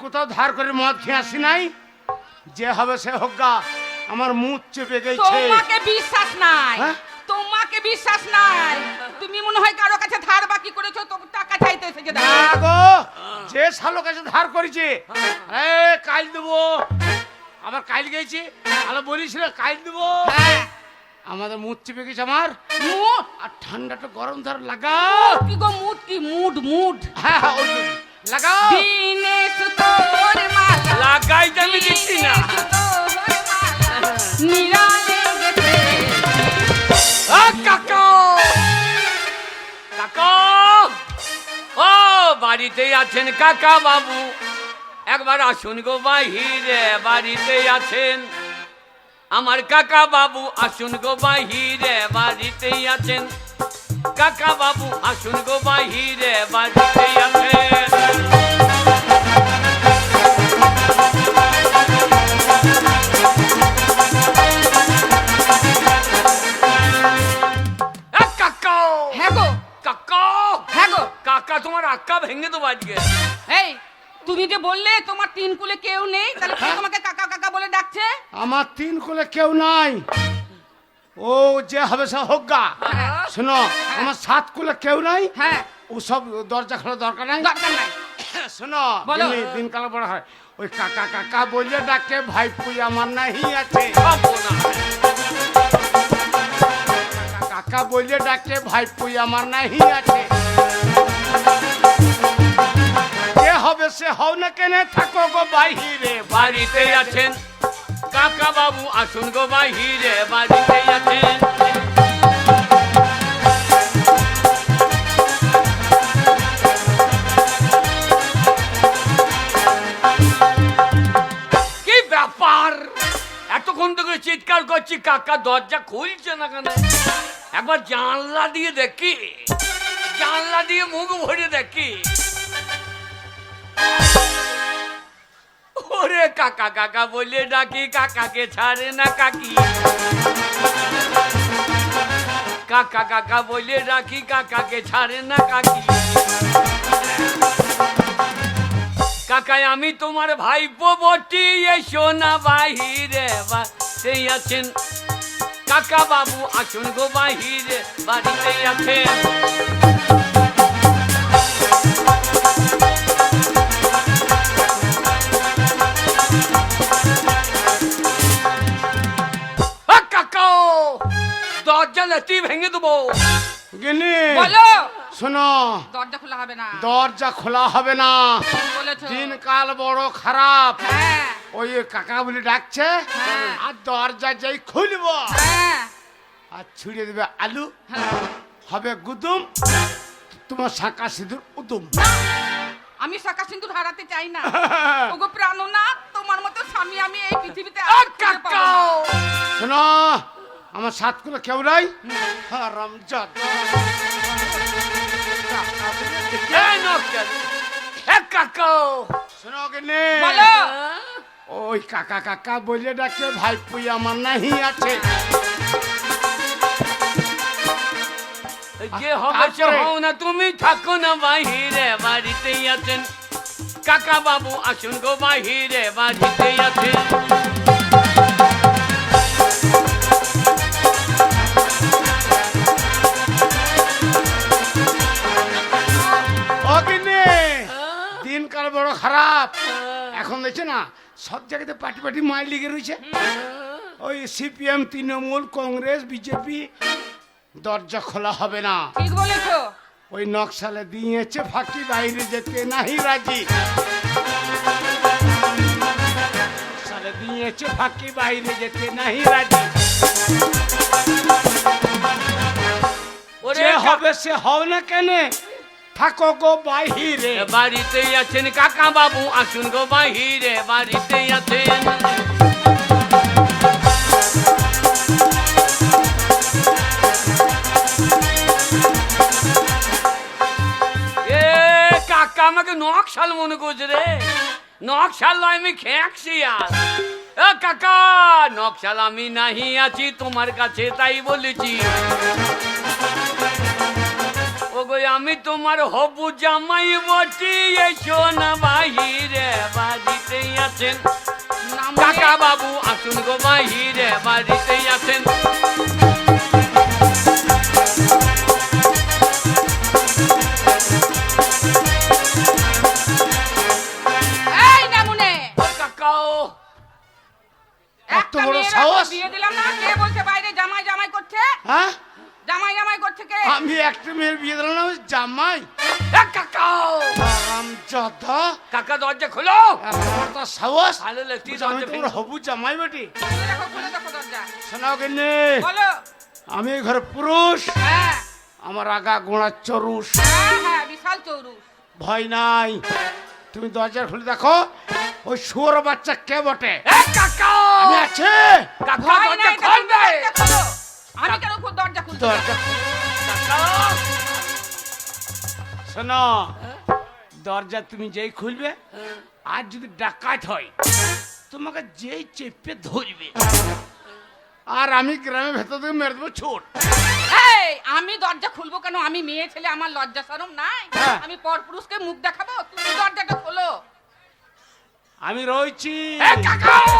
কোথাও ধার করে মদ খেয়ে আসি নাই, যে হবে সে হোক গা। আমার মুখ চেপে গেছে। তোমাকে বিশ্বাস নাই, হ্যাঁ? তোমাকে বিশ্বাস নাই। তুমি মনে হয় কারো কাছে ধার বাকি করেছো, তো টাকা চাইতে এসেছে। না গো, যে শালো কাছে ধার করেছে কাল দেবো, আবার কাল গেছি, আলো বলিস না কাল দেবো। হ্যাঁ, আমাদের মুখ চেপে গেছে আমার। মুড আর ঠান্ডাটা গরম ধার লাগাও। কি গো, মুড কি? মুড মুড হ্যাঁ হ্যাঁ, ওই লাগাও। দিনেশ তোর মালা লাগাই আমি দিচ্ছি না। নিরালে গেছে। কাকা কাকা, ও বাড়িতেই আছেন কাকা বাবু? একবার আসুন গো বাহিরে, বাড়িতেই আছেন আমার কাকা বাবু? আসুন গো বাহিরে, বাড়িতেই আছেন কাকা বাবু? আসুন গো বাহিরে, বাড়িতেই আছেন। কাকা, হ্যাঁ গো, কাকা, হ্যাঁ গো। কাকা তোমার আক্কা ভেঙে দেবো আজকে। এই, তুমি যে বললে তোমার তিন কুলে কেউ নেই, তাহলে কে তোমাকে কাকা কাকা বলে ডাকছে? আমার তিন কোলে কেউ নাই, ও যে হবে সে হোক গা। হ্যাঁ। শোনো, আমার সাত কোলে কেউ নাই, হ্যাঁ, ও সব দরজা খোলার দরকার নাই। দরকার নাই। শোনো, বলো। দিনকাল বড় হয়, ওই কাকা কাকা বললে ডাকে, ভাই পুই আমার নাহি আছে। পাবো না। কাকা বললে ডাকে, ভাই পুই আমার নাহি আছে। যে হবে সে হও না, কেনে থাকো গো বাহিরে। বাড়িতেই আছেন কাকা বাবু? আসুন গো বাহিরে, বাড়িতেই আছেন। কি ব্যাপার, এতক্ষণ থেকে চিৎকার করছি, কাকা দরজা খুলছে না কেন? একবার জানলা দিয়ে দেখি, জানলা দিয়ে মুখ ভরে দেখি। ওরে কাকা কাকা বলে ডাকি, কাকাকে ছাড়ে না কাকি। কাকা কাকা বলে ডাকি, কাকাকে ছাড়ে না কাকি। কাকাই আমি তোমার ভাইপো বটি, এসো না বাহিরে, বাড়িতেই আছেন কাকা বাবু? আসুন গো বাহিরে, বাড়িতেই আছেন। দরজা লাথি ভেঙে দেবো। গিনি বলো। শোনো, দরজা খোলা হবে না। দরজা খোলা হবে না, ঠিক বলেছো। দিনকাল বড় খারাপ। হ্যাঁ, ওই কাকা বলে ডাকছে, হ্যাঁ। আর দরজা যেই খুলবো হ্যাঁ, আর ছুড়ে দেবে আলু, হ্যাঁ। হবে গুদুম, তোমার শাঁকা সিঁদুর উদুম। আমি শাঁকা সিঁদুর হারাতে চাই না। ওগো প্রাণনা, তোমার মতো স্বামী আমি এই পৃথিবীতে আর খুঁজে পাবো কাকা না। শোনো, আমার সাত কুলো কেউ নাই। হারামজাদ। কাকা শোনো গিনি, বলো। ওই কাকা কাকা বলে ডাকে, ভাই পুই আমার নাহি আছে। যে হবে সে হও না, তুমি থাকো না বাহিরে, বাড়িতেই আছেন কাকা বাবু? আসুন গো বাহিরে, বাড়িতেই আছেন। অগিনি, দিনকাল বড় খারাপ। এখন দেখছে না, সব জায়গাতে পার্টি পার্টি মাইল লেগে রয়েছে। ওই সিপিএম, তৃণমূল, কংগ্রেস, বিজেপি, দরজা খোলা হবে না। ঠিক বলেছো। ওই নকশালে দিয়েছে ফাঁকি, বাইরে যেতে নাহি রাজি। নকশালে দিয়েছে ফাঁকি, বাইরে যেতে নাহি রাজি। ওরে যে হবে সে হও না, কেনে থাকো গো বাহিরে। বাড়িতেই আছেন কাকা বাবু? আসুন গো বাহিরে, বাড়িতেই আছেন। এ কাকা আমাকে নকশাল মনে করছে রে। নকশাল নয়, আমি খেঁকছি। আর কাকা, নকশাল আমি নাহি আছি তোমার কাছে, তাই বলেছি। ও ওগো আমি তোমার হবু জামাই বটি, এসো না বাহিরে বাড়িতেই আছেন নাম কাকা বাবু, আসুন গো বাহিরে বাড়িতেই আছেন। এই নামুনে ও কাকাও, এত একটা বড় মেয়ের সাহস? ওকে বিয়ে দিলাম না, কে বলছে বাইরে জামাই জামাই করছে? হ্যাঁ, জামাই জামাই করছে কে? আমি একটা মেয়ের বিয়ে দিলাম না, ওই জামাই। এ কাকাও, হারামজাদা, কাকা দরজা খোলো। এত বড় তার সাহস? ভালো লাগছে বলছে, আমি তোমার হবু জামাই বেটি। খুলে দেখো দরজা। শোনাও কেনে, বলো। আমি এই ঘরে পুরুষ, হ্যাঁ আমার আগা গোড়া চরুষ, হ্যাঁ বিশাল চৌরুস। ভয় নাই। তুমি দরজা খুলে দেখো, ওই শুয়োর বাচ্চা কে বটে? এ কাকাও, আমি আছে। কাকা ভয় দরজা নাই, খুলবে। দরজা খোলো। আমি কেন দরজা খুলতে যাব? দরজা খুলে- কাকাও, শোনো, দরজা তুমি যেই খুলবে, আর যদি ডাকাত হয় তোমাকে যেই চেপে ধরবে, আর আমি গ্রামের ভেতর থেকে মেরে দেবো ছোট। এই আমি দরজা খুলবো কেন? আমি মেয়ে ছেলে, আমার লজ্জা শরম নাই? হ্যাঁ। আমি পরপুরুষকে মুখ দেখাবো? তুমি দরজাটা খোলো। আমি রয়েছি, এ কাকাও,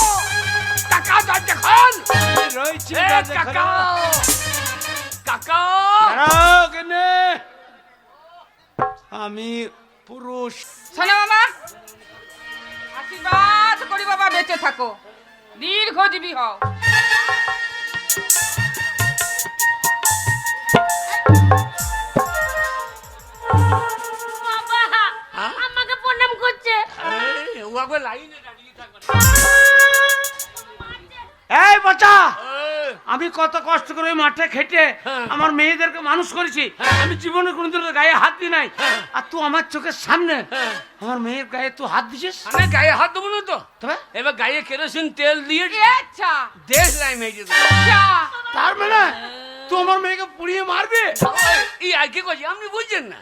কাকা দরজা খোল। আমি রয়েছি, এ দরজা খোলো। কাকাও, কাকাও, দাঁড়াও কেনে, আমি পুরুষ। শোনো মামা, আশীর্বাদ করি বাবা, বেঁচে থাকো, দীর্ঘজীবী হও। বাবা হ্যাঁ? আমাকে প্রণাম করছে। এই, ও আগে লাইনে দাঁড়িয়ে থাকবে। এই বাচ্চা, এই, আমি কত কষ্ট করে ওই মাঠে খেটে হ্যাঁ। আমার মেয়েদেরকে মানুষ করেছি, আমি জীবনে কোনোদিন ওদের গায়ে হাত দিই নাই, আর তুই আমার চোখের সামনে হ্যাঁ। আমার মেয়ের গায়ে তুই হাত দিছিস। আমি গায়ে হাত দেবো না তো। তবে এবার গায়ে কেরোসিন তেল দিয়ে আচ্ছা দেশ লাই মেজে দেবো। আচ্ছা তার মানে তুই আমার মেয়েকে পুড়িয়ে মারবি? এই আর কি করছি আপনি বুঝছেন না?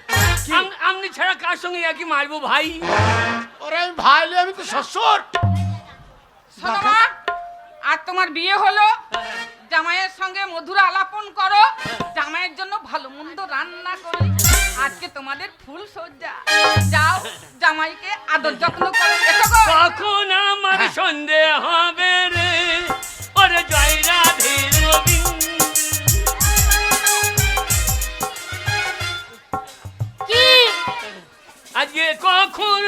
আপনি ছাড়া কার সঙ্গে আর কি মারবো ভাই? ওরে আমি ভাই লই, আমি তো শ্বশুর। শোনো মা, আর তোমার বিয়ে হলো, জামাইয়ের সঙ্গে মধুর আলাপন করো, জামাইয়ের জন্য ভালো মন্দ রান্না করি, আজকে তোমাদের ফুল সজ্জা। যাও জামাইকে আদর যত্ন করো। এসো গো। কখন আমার সন্দেহ হবে রে, ওরে জয় রাধে গোবিন্দ। কি আজকে কখন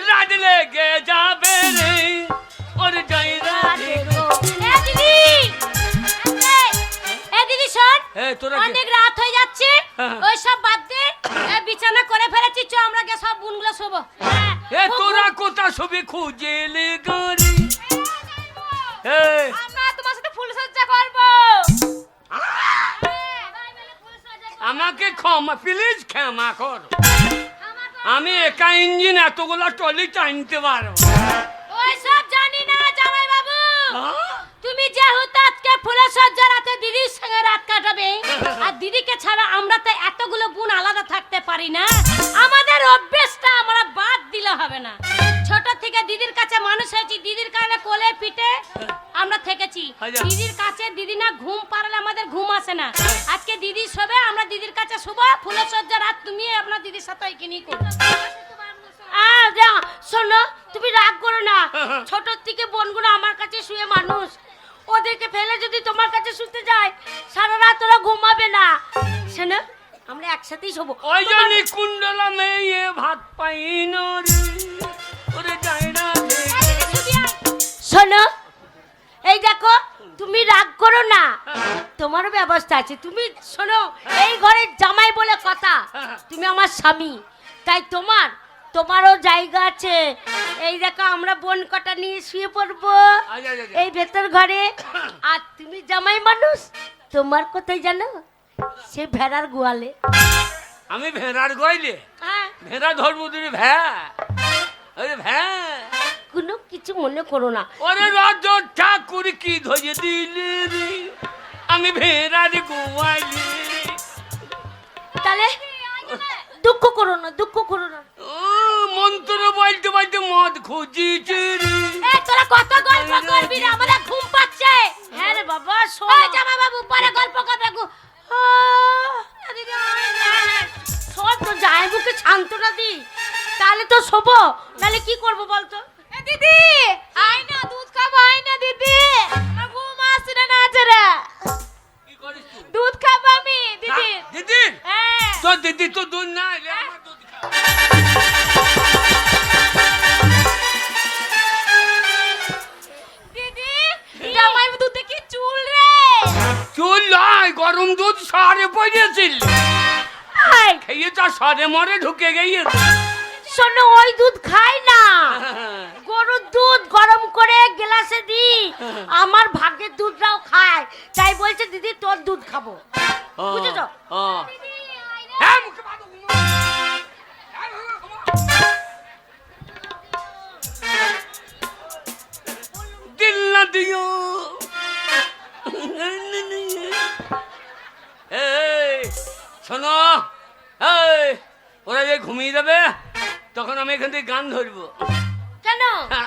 রাত লেগে যাবে রে, ওরে জয় রাধে গোবিন্দ। এ দিদি, এ দিদি শোন, এ, তোরা কি- অনেক রাত হয়ে যাচ্ছে, হ্যাঁ। ওই সব বাদ দে, এ বিছানা করে ফেলেছি, চ আমরা গিয়ে সব বোনগুলো শোবো। হ্যাঁ, এ খুব তোরা ঘুম- কোথা ছবি খুঁজে লে গরি? এ, আমরা তোমার সাথে ফুল সজ্জা করবো। আমাকে ক্ষমা প্লিজ, ক্ষমা কর। আমি একা ইঞ্জিন এতগুলো টলি টানতে পারবো। ওই সব জানি না জামাই বাবু, হ্যাঁ? তুমি যেহেতু আজকে ফুলের সজ্জা রাতে দিদির সঙ্গে রাত কাটাবে, আর দিদিকে ছাড়া আমরা তো এতগুলো বোন আলাদা থাকতে পারি না, আমাদের অভ্যেসটা আমরা বাদ দিলে হবে না। ছোট থেকে দিদির কাছে মানুষ হয়েছি, দিদির কাছে কোলে পিঠে আমরা থেকেছি, আচ্ছা। দিদির কাছে দিদি না ঘুম পারলে আমাদের ঘুম আসে না। আজকে দিদি শোবে, আমরা দিদির কাছে শোবো, ফুলের সজ্জা রাত তুমি আপনার দিদির সাথে ওইখানেই করো। শোনো, তুমি রাগ করো না, ছোট থেকে বোনগুলো আমার কাছে শুয়ে মানুষ, ওদেরকে ফেলে যদি তোমার কাছে শুতে যায় সারা রাত ওরা ঘুমাবে না। শোনো, আমরা একসাথেই শোবো। ওই জন্য কুণ্ডলা মেয়ে ভাত পাই রে, ওরে জয় রাধে। শোনো, এই দেখো, তুমি রাগ করো না, তোমারও ব্যবস্থা আছে। তুমি শোনো, এই ঘরের জামাই বলে কথা, তুমি আমার স্বামী, তাই তোমারও জায়গা আছে। এই দেখো, আমরা বোন কটা নিয়ে শুয়ে পড়বো আচ্ছা, আচ্ছা, আচ্ছা। এই ভেতর ঘরে। আর তুমি জামাই মানুষ, তোমার কোথায় জানো? সে ভেড়ার গোয়ালে। আমি ভেড়ার গইলে হ্যাঁ, ভেড়া ধরবো তুমি ভ্যা, ওরে ভ্যা। কোনো কিছু মনে করো না। ওরে রাজ ঠাকুর কি ধরে দিলে রে, আমি ভেড়ার গোয়ালে। তাহলে দুঃখ করো না, দুঃখ করো না। ও মন্ত্র বলতে বলতে মদ খুঁজিছে রে। এই তোরা কত গল্প করবি রে, আমাদের ঘুম পাচ্ছে। হ্যাঁ রে বাবা, শোন জামাই বাবু, পরে গল্প করবে। দিদি শোবো নাহলে কি করবো বলতো? দিদি আয় না, দুধ খাবো, আয় না দিদি, আমার ঘুম আসছে না নাচরা, কি করিস তুই? দুধ খাবো আমি দিদি। দিদি হ্যাঁ তোর দিদি তো দুধ না এলে আমার দুধ খা। দিদি, জামাই দুধে কি চুল রে? চুল নয়, গরম দুধ সরে পড়েছিল, এই, খেয়ে তো সরে মরে ঢুকে গিয়েছে। শোনো ওই দুধ খাই না, গরুর দুধ গরম করে গ্লাসে দি, আমার ভাগ্যের দুধটাও খায়, তাই বলছে দিদি তোর দুধ খাবো, বুঝেছো? হ্যাঁ, মুখে বাঁধো। দিল না দিও। এই শোনো, এই ওরা যে ঘুমিয়ে যাবে তখন আমি এখান থেকে গান ধরবো। কেন?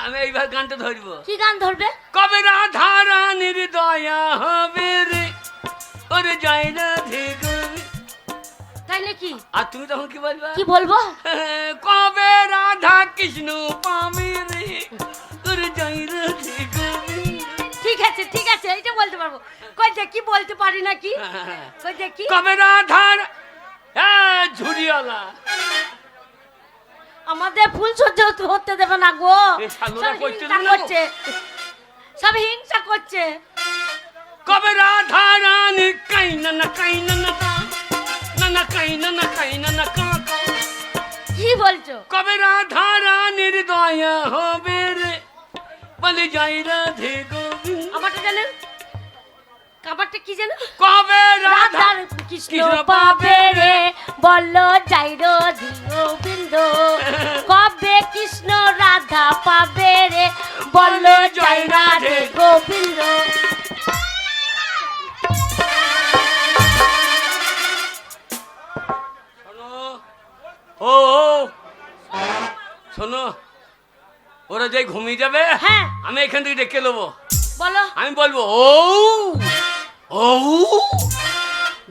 আমি এইবার গানটা ধরবো। কি গান ধরবে? কবে রাধা রানীর দয়া হবে রে, ওরে যাই না ধেগবি। তাই নাকি? আর তুমি তখন কি বলবা? কি বলবো? কবে রাধা কৃষ্ণ পাবে রে, ওরে যাই না ধেগবি। ঠিক আছে ঠিক আছে, এইটা বলতে পারবো। কই দেখি বলতে পারি নাকি? কই দেখি। কবে রাধার ঝুড়িওয়ালা। আমাদের ফুল সহ্য হতে দেবে না গো, এ শালোরা সব করতে হিংসা দেবে না গো। করছে, সব হিংসা করছে। কবে রাধা রানী কাইনা না কাইনা না কা, না না কাইনা না কাইনা না কা কা। কি বলছো? কবে রাধা রানীর দয়া হবে রে, বলে যাই রাধে গোবিন্দ। আমারটা জানেন? কাবারটা কি জানো? কবে রাধা রাধার কৃষ্ণ কৃষ্ণ পাবে রে, বলো যাইরো গোবিন্দ। কবে কৃষ্ণ রাধা পাবে রে, বলো যাই রাধে গোবিন্দ। শোনো, ও শোনো, ওরা যে ঘুমিয়ে যাবে হ্যাঁ। আমি এখান থেকে ডেকে নেবো। বলো। আমি বলবো ও ও,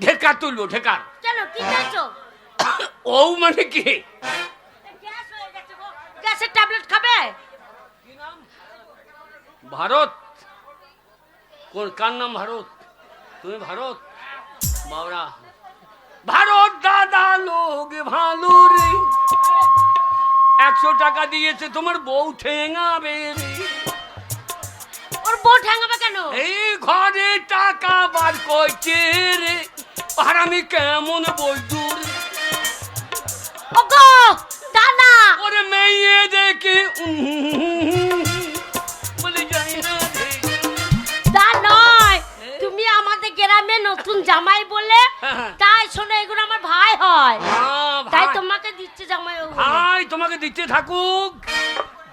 ঢেকার তুলবো, ঢেকার। কেন কি চাইছো? ও মানে কি? গ্যাস হয়ে গেছে গো, গ্যাসের ট্যাবলেট খাবে? ভারত? কোন কার নাম ভারত? তুমি ভারত? বাবরা, ভারত দাদা লোক ভালো রে, 100 টাকা দিয়েছে তোমার বউ ঠেঙাবে রে। ওর বউ ঠ্যাঙাবে কেন? এই ঘরে টাকা বার করছে রে, আর আমি কেমন বলদুর। ওগো দানা, ওরে মেয়ে দেখে বলে যাই না রে। তা নয়, তুমি আমাদের গ্রামে নতুন জামাই বলে, তাই শোনো এগুলো আমার ভাই হয়, তাই তোমাকে দিচ্ছে জামাই। ভাই তোমাকে দিতে থাকুক,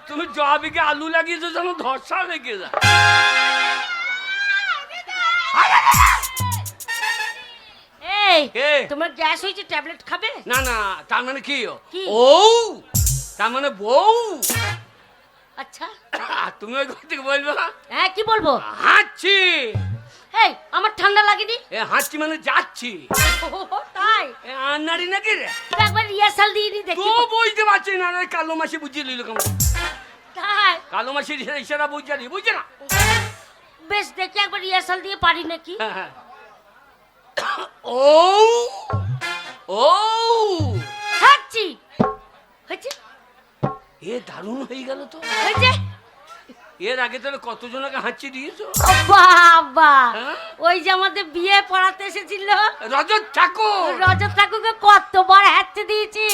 তুমি জবিকে আলু লাগিয়েছো যেন ধর্ষা লেগে যায়। এই কে? তোমার গ্যাস হয়েছে, ট্যাবলেট খাবে? না না, তার মানে কি? কি? ও তার মানে বউ। আচ্ছা আর তুমি ওই ঘর থেকে বলবে না হ্যাঁ, কি বলবো? হাঁচছি। এই আমার ঠান্ডা লাগেনি। এ হাঁচছি মানে যাচ্ছি। ও, তাই এ আন্নারি নাকি রে? তো একবার রিহার্সাল দিয়ে নি তো দেখি। বুঝতে পারছি না রে, কালো মাসি বুঝিয়ে নিল কেমন? তাই কালো মাসির ইশারা বুঝালি, বুঝছে না? বেশ, দেখি একবার রিহার্সাল দিয়ে পারি নাকি। হ্যাঁ, হ্যাঁ। ও ও হাঁচি হয়েছে, এ দারুণ হয়ে গেল তো। হয়েছে। এর আগে তাহলে কতজনকে হাঁচি দিয়েছো? ও বাবা, হ্যাঁ? ওই যে আমাদের বিয়ে পড়াতে এসেছিল রজত ঠাকুর, রজত ঠাকুরকে কতবার হাঁচতে দিয়েছি,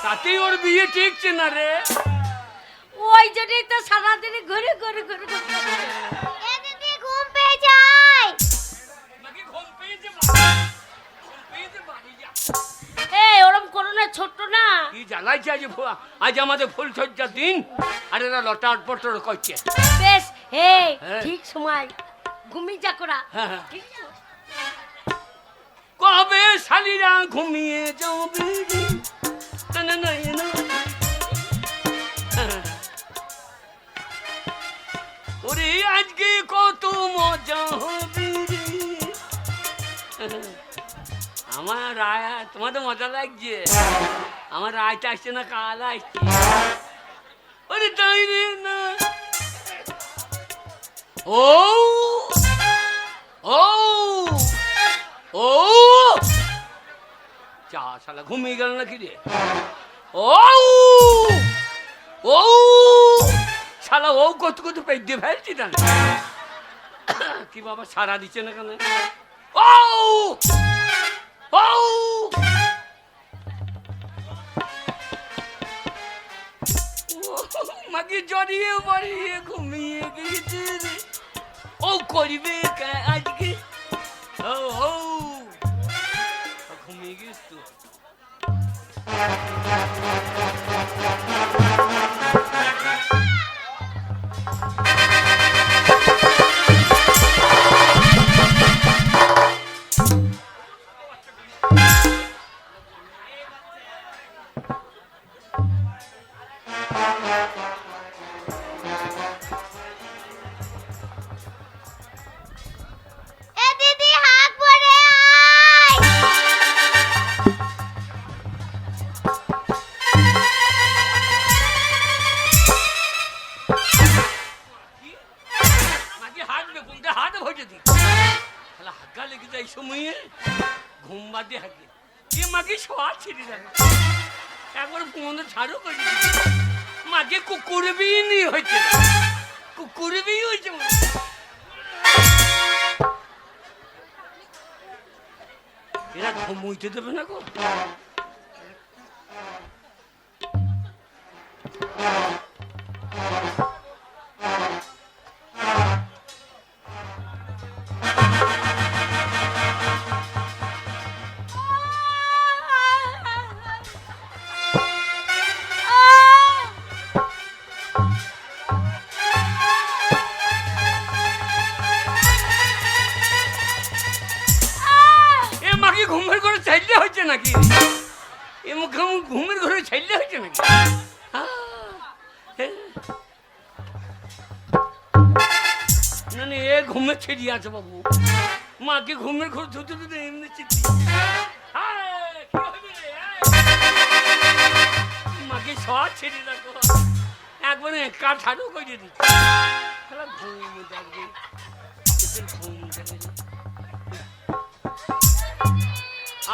তাতেই ওর বিয়ে ঠিকছে না রে। ওই জন্যই তো সারাদিন ঘুরে ঘুরে ঘুরে ঘুরে। দিদি ঘুম পেয়ে যায়। নাকি ঘুম পেয়েছে বাবা? ঘুম পেয়েছে বাড়ি যা। এই ওরম করো না, ছোট্ট না। কি জ্বালাইছে আজ আজ আমাদের ফুল সজ্জার দিন, আর এরা লটার পটর করছে। বেশ, হে হ্যাঁ। ঠিক সময় ঘুমিয়ে যা করা। হ্যাঁ, হ্যাঁ। ঠিক আছে? কবে শালিরা ঘুমিয়ে যাবে রে, না না না। ওরে আজকে কত মজা হবে রে। আমার রায়, তোমাদের মজা লাগছে? আমার রায়টা আসছে না, কাল আসছে। আরে তাই রে না। ও ও ও চা শালা ঘুমিয়ে গেল নাকি রে? ও ও শালা ও কত কত পেট দিয়ে ফেলছি না কি বাবা সারা দিচ্ছে না কেন? ও ও মাকে জড়িয়ে বাড়িয়ে ঘুমিয়ে গেছে রে। ও করবে আজকে ও ও ঘুমিয়ে গেছ তো। এ দিদি হাত ভরে আয়। মাকে হাঁটবে কোনটা হাত ভরে দি শালা হাগা লেগে যায় সময়ে ঘুম বাদে হাগে এ মাকে শোয়া ছেড়ে যাবে একবার ফোন ছাড়ো করে দিবি। মাকে কুকুরবিনি হয়েছে কুকুরবি হয়েছে এরা ঘুমুইতে দেবে না গো। এ মাকে ঘুমের ঘরে চাইলে হয়েছে নাকি? এ মুখে ঘুমের ঘরে চাইলে হয়েছে নাকি? না না এ ঘুমে ছেড়িয়ে আছে বাবু মাকে ঘুমের ঘরে ধুতে ধুতে এমনি চিঠি মাকে সব ছেড়ে রাখো একবারে কাঠারও করে দিচ্ছি ঘুম যাবে ঘুম যাবে।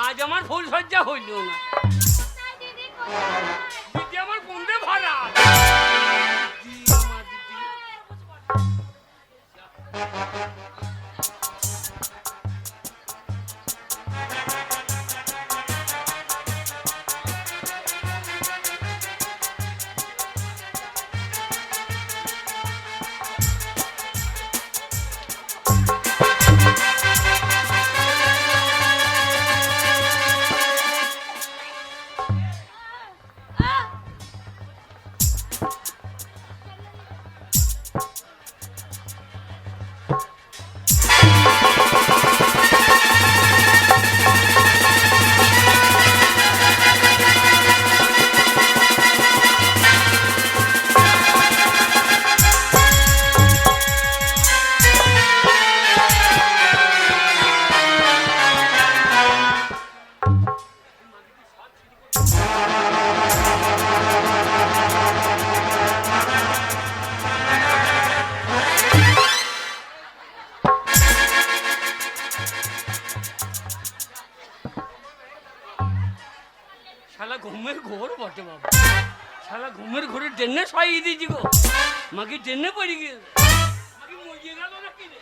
আজ আমার ফুল সজ্জা হইল না দিদি আমার বন্ধে ভরা দিদি আমার দিদি শালা ঘুমের ঘোর বটে বাবা শালা ঘুমের ঘোরে ট্রেনে সবাই দিয়েছি গো মাকে ট্রেনে পড়ে গিয়ে মাকে মরিয়ে গেল নাকি রে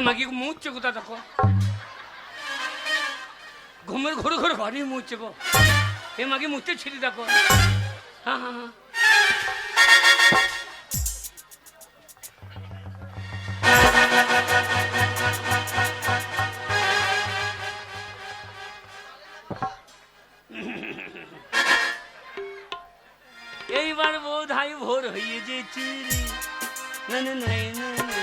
মাগি মুচ্ছে কোথা দেখো, ঘুমের ঘুরে ঘুরে ঘরে মুচ্ছে গো, এ মাগি মুচ্ছে ছিঁড়ি দেখো। হ্যাঁ হ্যাঁ হ্যাঁ, এইবার বোধ হয় ভোর হয়ে যেছি রে। না না না না না।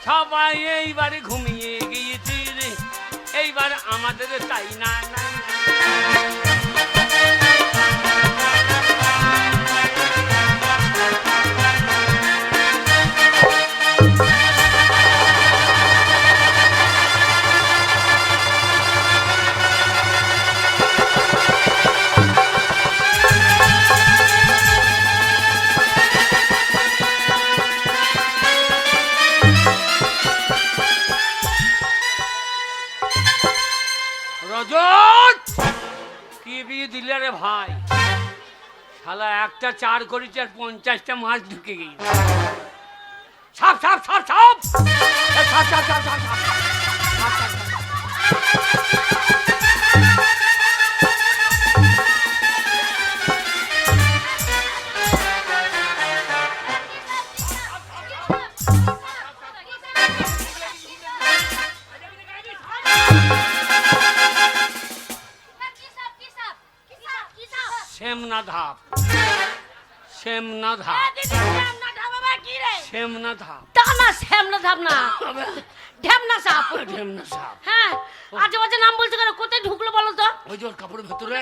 সবাই এইবারে ঘুমিয়ে গিয়েছি রে, এইবার আমাদের তাই না না না। রজত কি বিয়ে দিলে রে ভাই, শালা একটা 4 করেছে আর 50টা মাছ ঢুকে গিয়েছে। ছাপ ছাপ ছাপ ছাপ ছাপ ছাপ ছাপ ছাপ ছাপ। শ্যামনা ধাপ, শ্যামনা ধাপ, শ্যামনা ধাপ, তা না শ্যামলা ধাপ না, ঢ্যামনা সাপ। ঢেমনা সাপ। হ্যাঁ, আজে বাজে নাম বলছো কেন? কোথায় ঢুকলো বলো তো? ওই যে ওর কাপড়ের ভেতরে।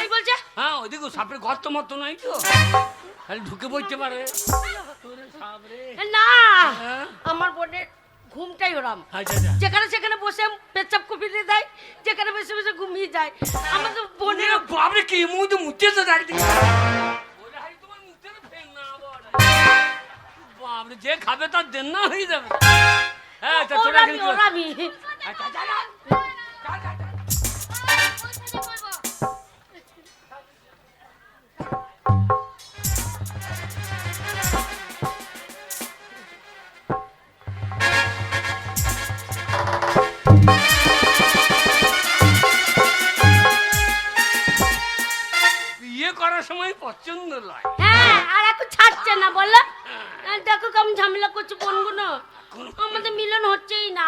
এই বলছে হ্যাঁ ওইদিকে সাপের গর্ত মতো নাই তো, খালি ঢুকে পড়তে পারে। ওরে সাপ রে। না, হ্যাঁ? আমার বোনের ঘুমটাই ওরম, আচ্ছা আচ্ছা। যেখানে সেখানে বসে পেচ্ছাপ কুপিয়ে দেয়, যেখানে বসে বসে ঘুমিয়ে যায়। আমাদের বোনের বাপরে কি মুখ মুতেছে একদিকে। ওরে হাই তোমার মুখের ফেং না বড়। বাপরে যে খাবে তার দেন না হয়ে যাবে। হ্যাঁ তা তোরা ওরামি কিন্তু ওরামি। আচ্ছা যা যা যা যা যা। বিয়ে করার সময় পছন্দ নয়। হ্যাঁ, আর এখন ছাড়ছে না বলো। দেখো কেমন ঝামেলা করছে বোনগুলো। আমাদের মিলন হচ্ছেই না।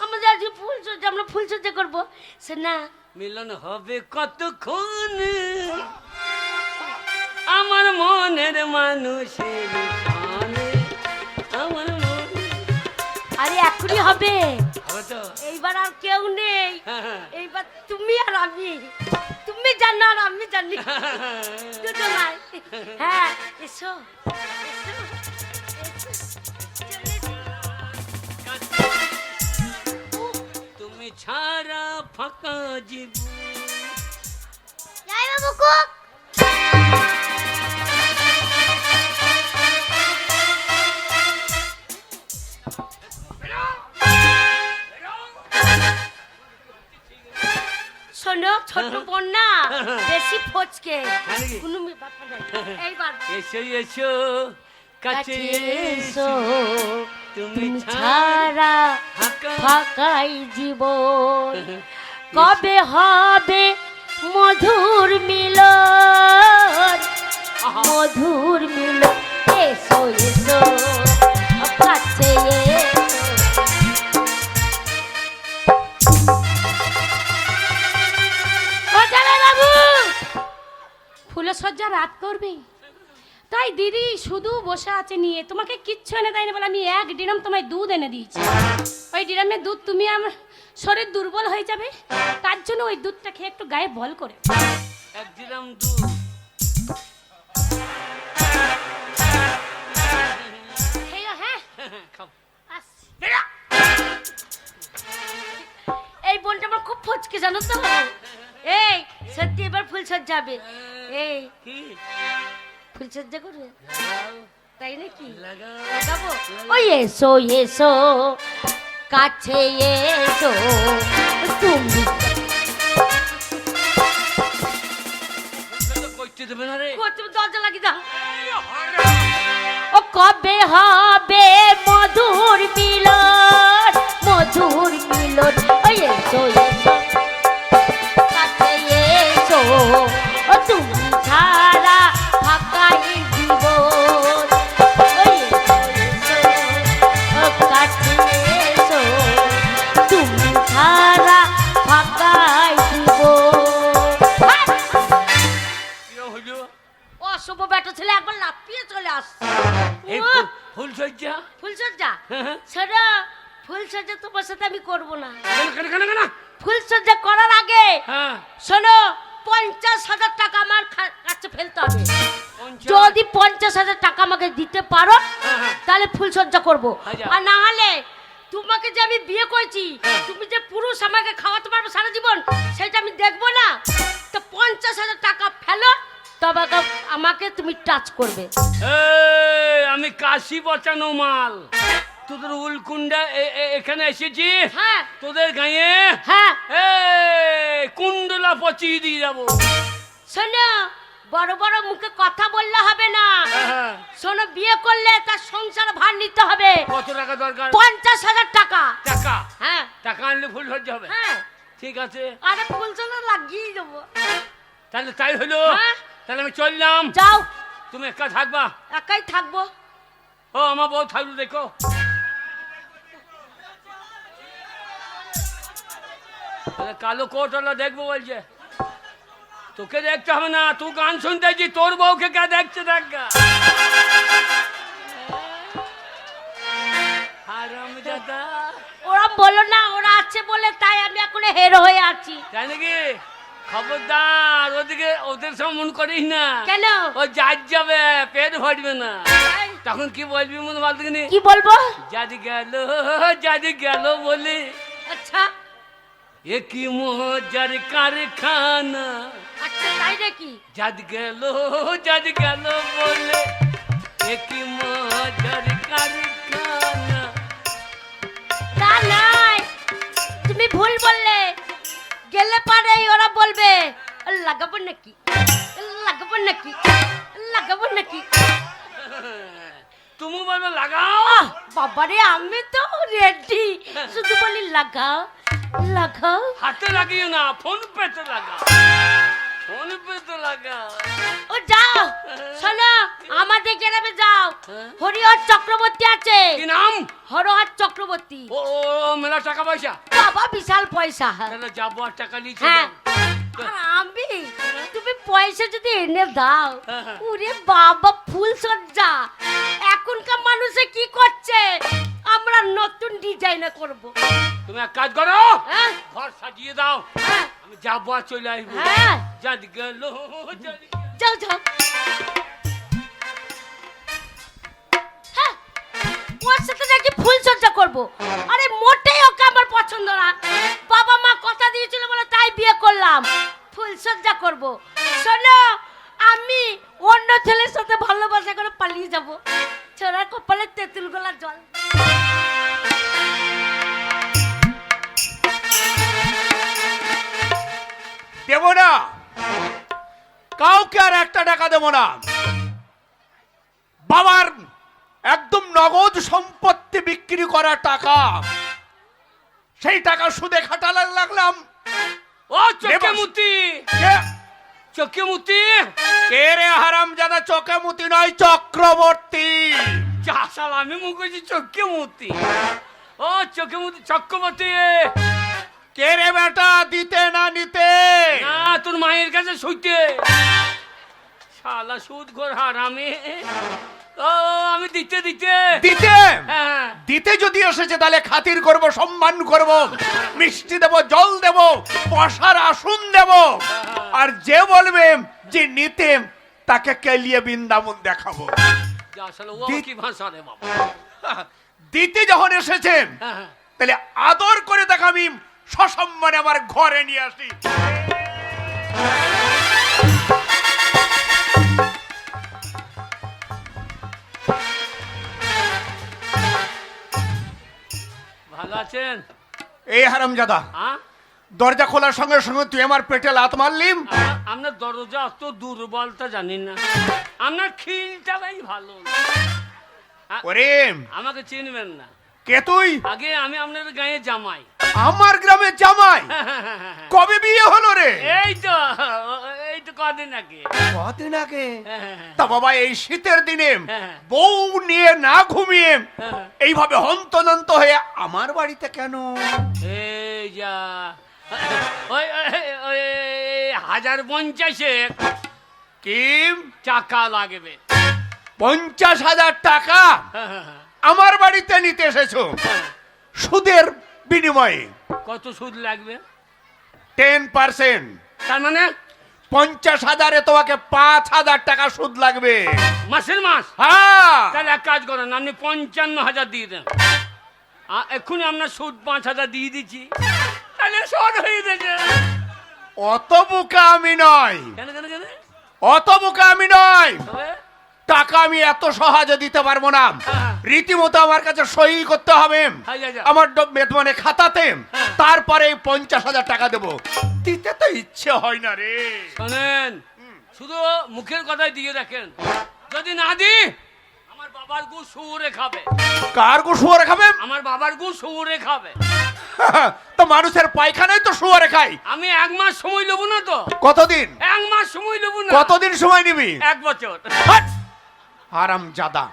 আমাদের আজকে ফুলসজ্জা, আমরা ফুলসজ্জা করবো। সে না, মিলন হবে কতক্ষণ আমার মনের মানুষের সামনে, আমার মন। আরে এখনই হবে। হবে তো? এইবার আর কেউ নেই, হ্যাঁ, হ্যাঁ। এইবার তুমি আর আমি। তুমি জানো আর আমি জানি, দুজনাই। হ্যাঁ, এসো এসো, চলে এসো। তুমি ছাড়া ফাঁকা জীবন। যাই বাবু কুক। শোনো, ছোট বোন না, বেশি ফচকে নাকি? কোনো ব্যাপার নাই। এইবার এসো এসো কাছে এসো, তুমি তুমি ছাড়া ছাড়া ফাঁকা। ফাঁকাই জীবন। কবে হবে মধুর মিলন, আহা। মধুর মিলন। এসো এসো কাছে এসো। ও জামাই বাবু, ফুলের সজ্জা রাত করবে, তাই দিদি শুধু বসে আছে নিয়ে, তোমাকে কিচ্ছু এনে দেয়নি বলে আমি 1 ডিরাম তোমায় দুধ এনে দিয়েছি। ওই ডিরামের দুধ তুমি আমার শরীর দুর্বল হয়ে যাবে, তার জন্য ওই দুধটা খেয়ে একটু গায়ে বল করে। এক দিলাম দুধ। খেয়ে হ্যাঁ, খাও। আসছি। এই বোনটা আমার খুব ফচকে জানো তো। এই সত্যি এবার ফুল সজ্জা হবে। এই কি ফুল সজ্জা করবে লাগাও, তাই নাকি? লাগাও। লাগাবো? ওই এসো এসো কাছে এসো তুমি। করতে দেবে না রে। করতে দরজা লাগিয়ে দাও। এই হরে। কবে হবে মধুর মিলন, মধুর মিলন। ওই এসো এসো কাছে এসো, ও তুমি ছাড়া ফাঁকাই জীবন। ওই এসো এসো, ও কাছে এসো, তুমি ছাড়া ফাঁকাই জীবন। হাট! কি হলো? অশুভ বেটা ছেলে একবার লাফিয়ে চলে আসছে। এই উহ, ফুলসজ্জা ফুলসজ্জা হ্যাঁ। শোনো, ফুলসজ্জা তোমার সাথে আমি করবো না। কেন? ফুলসজ্জা করার আগে হ্যাঁ শোনো, 50,000 টাকা আমার কাছে ফেলতে হবে। 50,000 যদি 50,000 টাকা আমাকে দিতে পারো হ্যাঁ। তাহলে ফুলসজ্জা করবো, আচ্ছা। আর না হলে তোমাকে যে আমি বিয়ে করেছি তুমি যে পুরুষ আমাকে খাওয়াতে পারবে সারা জীবন সেটা আমি দেখবো না। তো 50,000 টাকা ফেলো, তবে আমাকে তুমি টাচ করবে। এই, আমি কাশি পচানো মাল, তোদের উলকুন্ডা এখানে এসেছি। হ্যাঁ তোদের গায়ে হ্যাঁ কুণ্ডলা পচিয়ে দিয়ে যাবো। শোনো, বড় বড় মুখে কথা বললে হবে না। হ্যাঁ। শোনো, বিয়ে করলে তার সংসার ভার নিতে হবে। কত টাকা দরকার? 50,000 টাকা। টাকা? হ্যাঁ টাকা আনলে ফুল সজ্জা হবে? হ্যাঁ, ঠিক আছে, আরে ফুলসজ্জা লাগিয়ে দেবো। তাহলে তাই হলো। হ্যাঁ। তাহলে আমি চললাম, যাও, তুমি একা থাকবা। একাই থাকবো। ও আমার বউ থাকলো, দেখো। তাহলে কালো কোটওয়ালা দেখবো বলছে, তোকে দেখতে হবে না, তুই গান শুনতে আছি, তোর বউকে কে দেখছে দেখ গা। হারামজাদা। ওরা বলো না, ওরা আছে বলে তাই আমি এখন হেরো হয়ে আছি। তাই নাকি? খবরদার ওদিকে ওদের সব মন করিস না। কেন? ও যার যাবে, পেট ভরবে না। তখন কি বলবি মনে বলতে কিনি? কি বলবো? যাদি গেল বলে আচ্ছা এ কি মজার কারখানা। আচ্ছা, তাই নাকি? যাদি গেল বলে এ কি মজার কারখানা। তা নয়, তুমি ভুল বললে। গেলে পারে ওরা বলবে লাগাবো নাকি, লাগাবো নাকি, লাগাবো নাকি। তুমি বলবে লাগাও। আহ, বাবারে আমি তো রেডি, শুধু বলি লাগাও লাগাও। হাতে লাগিও না, ফোন পেতে লাগাও, ফোন পেতে লাগাও। ও যাও, শোনো, আমাদের গ্রামে যাও, হরিহর চক্রবর্তী আছে। কি নাম? হরিহর চক্রবর্তী। ও মেলা টাকা পয়সা। বাবা বিশাল পয়সা। তাহলে যাবো, আর টাকা নিচ্ছি। হ্যাঁ, আর আমি, তুমি পয়সা যদি এনে দাও, হ্যাঁ। ওরে বাবা ফুল সজ্জা। এখনকার মানুষে কি করছে, আমরা নতুন ডিজাইনে করব। তুমি এক কাজ করো, হ্যাঁ ঘর সাজিয়ে দাও, হ্যাঁ আমি যাবো আর চলে আসবো। হ্যাঁ, যাদি গেল যাও যাও। হ্যাঁ, ওর সাথে নাকি ফুল সজ্জা করবো। আরে মোটেই ওকে আমার পছন্দ না। বাবা মা কথা দিয়েছিল বলে তাই বিয়ে করলাম। ফুল সজ্জা করবো। শোনো, আমি অন্য ছেলের সাথে ভালোবাসা করে পালিয়ে যাব। ছোড়ার কপালে তেঁতুল গোলা জল। দেব না, কাউকে আর একটা টাকা দেব না। বাবার একদম নগদ সম্পত্তি বিক্রি করা টাকা, সেই টাকা সুদে খাটালে লাগলাম। ও চোখে মুতি, কে- চোখে মুতি। কে রে হারামজাদা? চোখে মুতি নয়, চক্রবর্তী। চাষাল আমি মুখেছি চোখে মুতি। ও চোখে মুতি চক্রবর্তী। কে রে বেটা? দিতে না নিতে? না, তোর মায়ের কাছে শুইতে। শালা সুদ ঘর হারামে। ও আমি দিতে দিতে দিতে হ্যাঁ। দিতে যদি এসেছে তাহলে খাতির করব, সম্মান করব, মিষ্টি দেব, জল দেব, বসার আসন দেব। আর যে বলবে যে নিতে, তাকে কেলিয়ে বৃন্দাবন দেখাবো। যা শালা, ও কি ভাষা রে বাবা। দিতে যখন এসেছেন হ্যাঁ, হ্যাঁ। তাহলে আদর করে তাকে আমি সসম্মানে আমার ঘরে নিয়ে আসি। ভালো আছেন? এই হারামজাদা, হ্যাঁ, দরজা খোলার সঙ্গে সঙ্গে তুই আমার পেটে লাত মারলিম। আপনার দরজা অত দুর্বলতা জানি না, আপনার খিলটা ভাই ভালো। ওরে আমাকে চিনবেন না। কে তুই? আগে আমি আপনার গায়ে জামাই। আমার গ্রামের জামাই? কবে বিয়ে হলো রে? এই তো কদিন আগে। কদিন আগে? তা বাবা এই শীতের দিনে হ্যাঁ। বউ নিয়ে না ঘুমিয়ে হ্যাঁ। এইভাবে হন্তদন্ত হয়ে আমার বাড়িতে কেন? এই যা ওই 1050 কি টাকা লাগবে। 50,000 টাকা আমার বাড়িতে নিতে এসেছো সুদের বিনিময়ে? কত সুদ লাগবে? 10%। তার মানে 50,000-এ তোমাকে 5,000 টাকা সুদ লাগবে মাসের মাস। হ্যাঁ। তাহলে এক কাজ করেন, আপনি 55,000 দিয়ে দেন। এক্ষুনি আপনার সুদ 5,000 দিয়ে দিচ্ছি, তাহলে শোধ হয়ে গেছে। অত বোকা আমি নয়, কেন কেন কেন? অত বোকা আমি নয়। তবে টাকা আমি এত সহজে দিতে পারবো না। হ্যাঁ। রীতিমতো আমার কাছে সই করতে হবে হ্যাঁ। আমার মানে খাতাতে, হ্যাঁ। তারপরে 50,000 টাকা দেবো। দিতে তো ইচ্ছে হয় না রে। শোনেন, শুধু মুখের কথাই দিয়ে রাখেন, যদি না দি আমার বাবার গু শুয়োরে খাবে। কার গো শুয়োরে খাবে? আমার বাবার গু শুয়োরে খাবে। তো মানুষের পায়খানায় তো শুয়োরে খাই। আমি 1 মাস সময় নেবো না তো। কতদিন? 1 মাস সময় নেবো না। কতদিন সময় নিবি? 1 বছর। হারাম জাদা।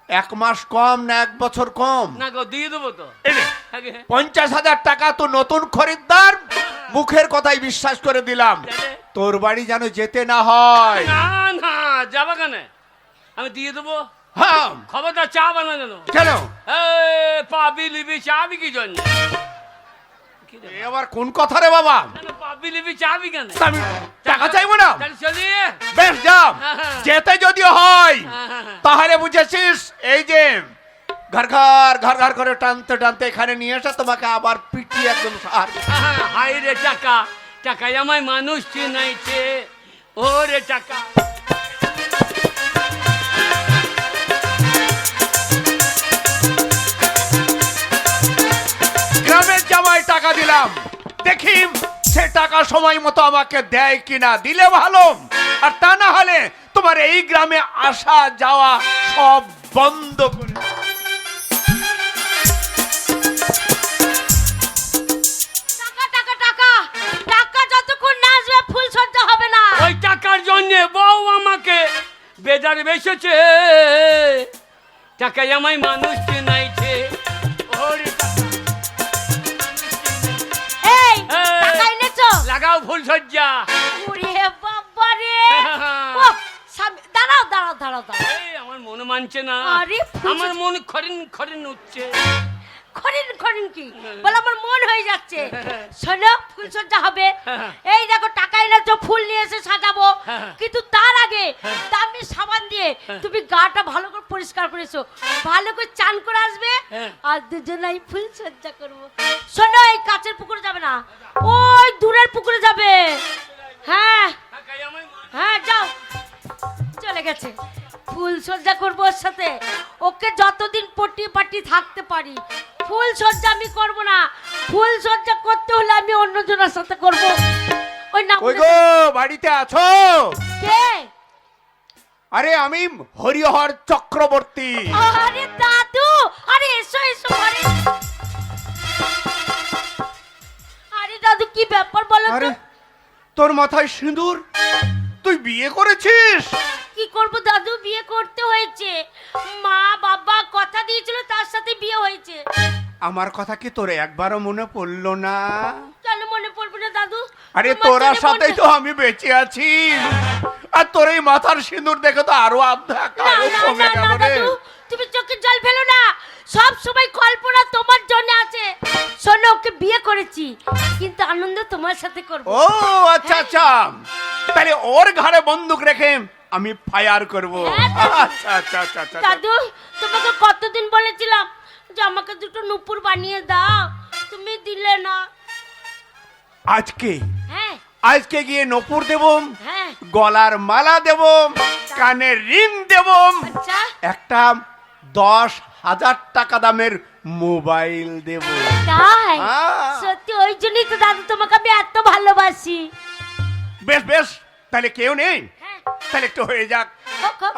1 মাস কম না 1 বছর কম? না গো, দিয়ে দেবো তো। এনে, আগে 50,000 টাকা তো নতুন খরিদ্দার, মুখের কথাই বিশ্বাস করে দিলাম। তাহলে? তোর বাড়ি যেন যেতে না হয়। না যাবা কেন? আমি দিয়ে দেবো। হ্যাঁ। খবরদার চা বানা কেন? কেন? পাবি লিবি চাবি কি জন্য? এ আবার কোন কথা রে বাবা? পাবি লিবি চাবি কেন? তা আমি টাকা চাইবো না? তাহলে চলি। বেশ যাও। যেতে যদি হয় হ্যাঁ। তাহলে বুঝেছিস, এই যে ঘর ঘর করে টানতে টানতে এখানে নিয়ে এসে তোমাকে আবার পিটিয়ে একদম হাই রে টাকা, টাকাই আমায় মানুষ চিনাইছে। ও রে টাকা। গ্রামের জামাই টাকা দিলাম, দেখি সে টাকা সময় মতো আমাকে দেয় কিনা। দিলে ভালো, আর তা না হলে তোমার এই গ্রামে আসা যাওয়া সব বন্ধ করে। টাকা যতক্ষণ না আসবে ফুল সজ্জা হবে না। ওই টাকার জন্য বউ আমাকে বেজার বেসেছে। টাকাই আমায় মানুষ চিনাইছে। ও রে টাকা। এই এই। টাকা এনেছো? লাগাও ফুল সজ্জা। ওরে বাবা রে। ও দাঁড়াও। এই আমার মন মানছে না। আরে ফুল আমার মন খরিন উঠছে। খরিন কি বলে আমার মন হয়ে যাচ্ছে। শোনো, ফুল সজ্জা হবে। এই দেখো টাকা এনেছো, ফুল নিয়ে এসে সাজাবো, কিন্তু তার আগে দামি সাবান দিয়ে তুমি গাটা ভালো করে পরিষ্কার করেছো, ভালো করে চান করে আসবে, আর দুজনেই ফুল সজ্জা করবো। শোনো, এই কাছের পুকুরে যাবে না, ওই দূরের পুকুরে যাবে। হ্যাঁ টাকাই আমায় মানুষ। হ্যাঁ যাও। চলে গেছে। ফুল সজ্জা করবো ওর সাথে, ওকে যতদিন পাটি থাকতে পারি। ফুল সজ্জা আমি করব না, ফুল সজ্জা করতে হলে আমি অন্যজনের সাথে করব। ওই না ওই গো, বাড়িতে আছো? কে? আরে আমি হরিহর চক্রবর্তী। আরে দাদু, আরে এসো ঘরে। আরে দাদু, কি ব্যাপার বলো আরে তো? তোর মাথায় সিঁদুর, তুই বিয়ে করেছিস? কি করব দাদু, বিয়ে করতে হয়েছে। মা বাবা কথা দিয়েছিল, তার সাথে বিয়ে হয়েছে। আমার কথা কি তোর একবারও মনে পড়লো না? কেন মনে পড়বে না দাদু? আরে তোমার তোরা জন্য সাথেই মনটা- তো আমি বেঁচে আছি, আর তোর এই মাথার সিঁদুর দেখে তো আরো আধা না কালো না কমে না গেল না রে। দাদু, তুমি চোখে জল ফেলো না। সব সময় কল্পনা তোমার জন্য আছে। শোনো, ওকে বিয়ে করেছি, কিন্তু আনন্দ তোমার সাথে করব। ও আচ্ছা, তাহলে ওর ঘাড়ে বন্দুক রেখে আমি ফায়ার করব। হ্যাঁ, দাদু। আচ্ছা। দাদু, তোমাকে কতদিন বলেছিলাম যে আমাকে দুটো নুপুর বানিয়ে দাও, তুমি দিলে না। আজকে হ্যাঁ গিয়ে নপুর দেব, হ্যাঁ। গলার মালা দেব, কানের রিং দেব, আচ্ছা, একটা 10,000 টাকা দামের মোবাইল দেব। তাই? হ্যাঁ। সত্যি, ওই জন্যই তো দাদু তোমাকে আমি এত ভালোবাসি। বেশ, তাহলে কেউ নেই, হ্যাঁ, তাহলে একটু হয়ে যাক। হোক, হোক।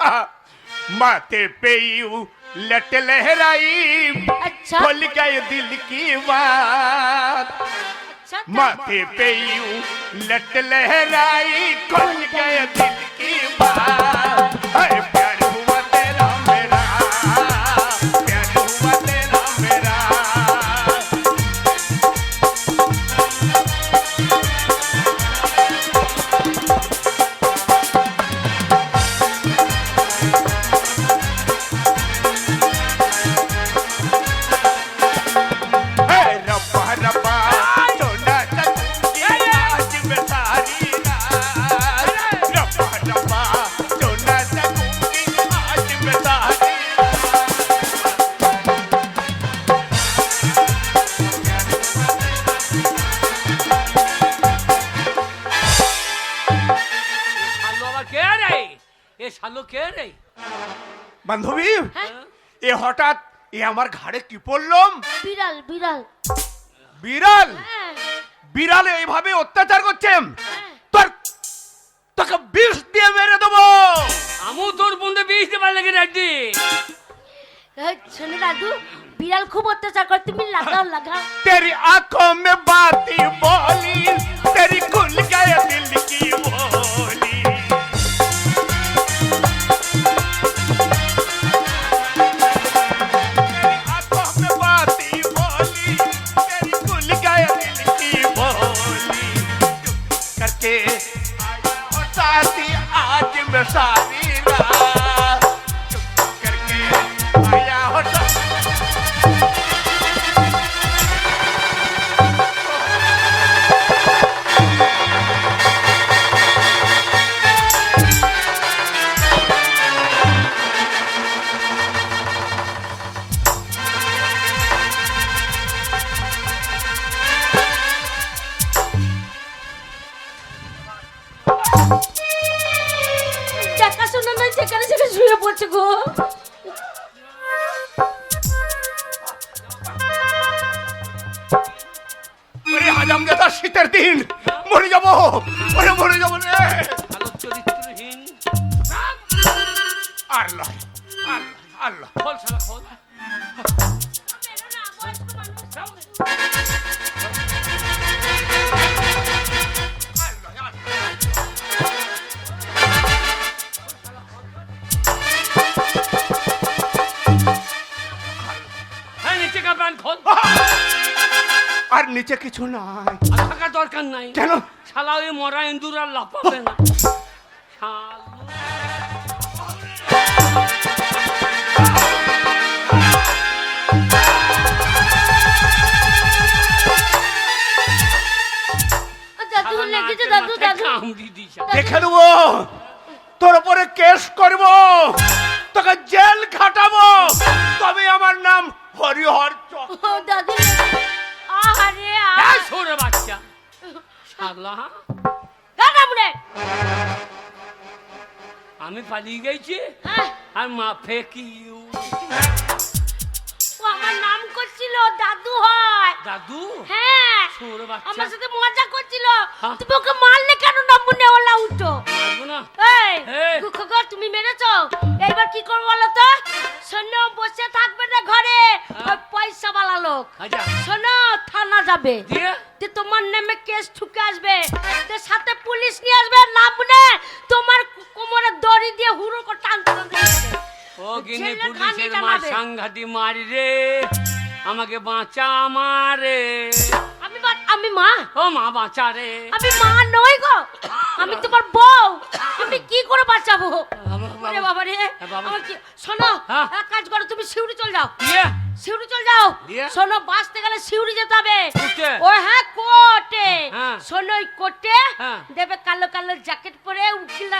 माथे पे यूं लट लहराई अच्छा खुल गए दिल की बात अच्छा माथे पे यूं लट लहराई खुल गए दिल की बात है प्यार हुआ तेरा मेरा प्यार हुआ तेरा मेरा है रब्बा रब्बा सोना चकूंगी आज मैं सारी रात रब्बा रब्बा सोना चकूंगी आज मैं सारी শালো আবার কে রে? এ শালো কে রে? বান্ধবী হ্যাঁ? এ হঠাৎ এ আমার ঘাড়ে কি পড়লাম বিড়াল বিড়াল বিড়াল হ্যাঁ বিড়াল এইভাবে অত্যাচার করছে হ্যাঁ। তোর তোকে বিষ দিয়ে মেরে দেবো আমু তোর বন্ধু বিষ দেবার লেগে রাখছি। এই, শোনো দাদু বিড়াল খুব অত্যাচার করে তুমি লাগাও লাগাও तेरी आंखों में बाती बोली तेरी खुल गए दिल की बोली तेरी आंखों में बाती बोली तेरी खुल गए दिल की बोली करके आया हो साथी आज मैं सारी रात चुप करके आया हो साथी দেখাশোনা নয় যেখানে সেখানে শুয়ে পড়ছে গো আরে হাজাম দাদা শীতের দিন মরে যাবো ওরে মরে যাবো রে শালো চরিত্রহীন। আল্লাহ আল্লাহ আল্লাহ খোল শালা খোল। হ্যাঁ নিচে কা প্যান্ট খোল। আর নিচে কিছু নাই আর থাকার দরকার নাই। কেন শালা ওই মরা ইন্দুর আর লাফাবে না। শালো। দাদু শালা লেগেছে নাকের দাদু মাথায় দাদু কামড়ি দিছে। দেখে নেবো তোর উপরে কেস করব তোকে জেল খাটাবো তবে আমার নাম হরিহর চক্র ও দাদু আরে এই ছোড়ে বাচ্চা। শালা দাদা বুড়ে আমি পালিয়ে গেছি হ্যাঁ আর মা ফেকিউ। ও আমার নাম করছিল দাদু হয় দাদু হ্যাঁ ছোড়ে বাচ্চা। আমার সাথে মজা করছিল হ্যাঁ। তুমি ওকে মারলে কেন নম্বর নেওয়ালা উঠো মারবো না। এই এই। দুঃখ কর তুমি মেরেছো এইবার কি করবো বলো তো শোনো বসে থাকবে না ঘরে ওই পয়সা বালা লোক আচ্ছা শোনো থানা যাবে দিয়ে যে তোমার নামে কেস ঠুকে আসবে যে সাথে পুলিশ নিয়ে আসবে না বুনে তোমার কোমরে দড়ি দিয়ে হুড়ো করে টানতে টানতে নিয়ে যাবে। ও গিনি জেলে পুলিশের ঘানি মা জানাবে। সাংঘাতি মারি রে আমাকে বাঁচা মারে। আমি মা ও মা বাঁচা রে। আমি মা নই গো আমি তোমার বউ আমি কি করে বাঁচাবো বাবা, আরে বাবা রে বাবা। আমার কি শোনো হ্যাঁ। এক কাজ করো তুমি শিউরি চল যাও দিয়ে শিউরি চল যাও দিয়ে? শোনো বাঁচতে গেলে শিউরি যেতে হবে কোর্টে? ও হ্যাঁ কোর্টে হ্যাঁ। শোনো ওই কোর্টে হ্যাঁ। দেবে কালো কালো জ্যাকেট পরে উকিলরা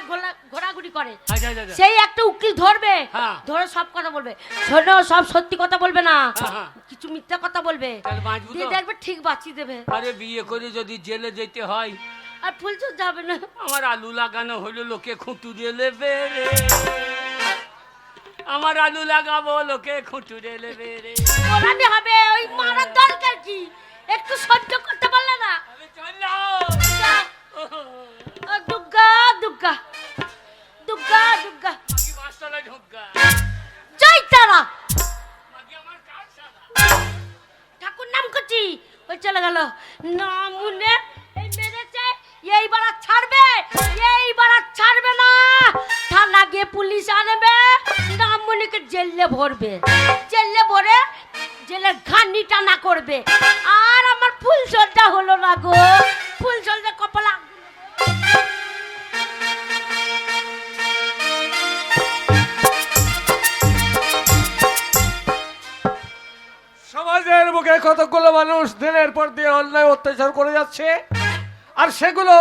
ঘোরাঘুরি করে আচ্ছা আচ্ছা আচ্ছা। সেই একটা উকিল ধরবে হ্যাঁ। ধরে সব কথা বলবে শোনো সব সত্যি কথা বলবে না হ্যাঁ, হ্যাঁ। কিছু মিথ্যা কথা বলবে তাহলে বাঁচবো দিয়ে তো? দেখবে ঠিক বাঁচিয়ে দেবে আরে বিয়ে করে যদি জেলে যেতে হয় আর ফুল চোর যাবে না আমার আলু লাগানো হলো লোকে খুঁটুরে নেবে রে। আমার আলু লাগাবো লোকে খুঁটুরে নেবে রে। ওরানি হবে ওই মারার দরকার কি একটু সহ্য করতে পারলে না আমি চললাম। দুর্গা দুর্গা দুর্গা দুর্গা পাখি বাঁশতলায় ঢোকা। দাঁড়া। ঠাকুর নাম করছি, ওই চলে গেল। না মুনে এই মেরেছে, এইবার আর ছাড়বে, এইবার আর ছাড়বে না। থানা গিয়ে পুলিশ আনবে, নামমণিকে জেলে ভরবে, জেলে ভরে জেলের ঘানি টানা করবে। আর আমার ফুল সজ্জা হলো না গো, ফুল সজ্জা কপালা। সমাজের বুকে কতগুলো মানুষ দিনের পর দিন অন্যায় অত্যাচার করে যাচ্ছে, আর সেগুলো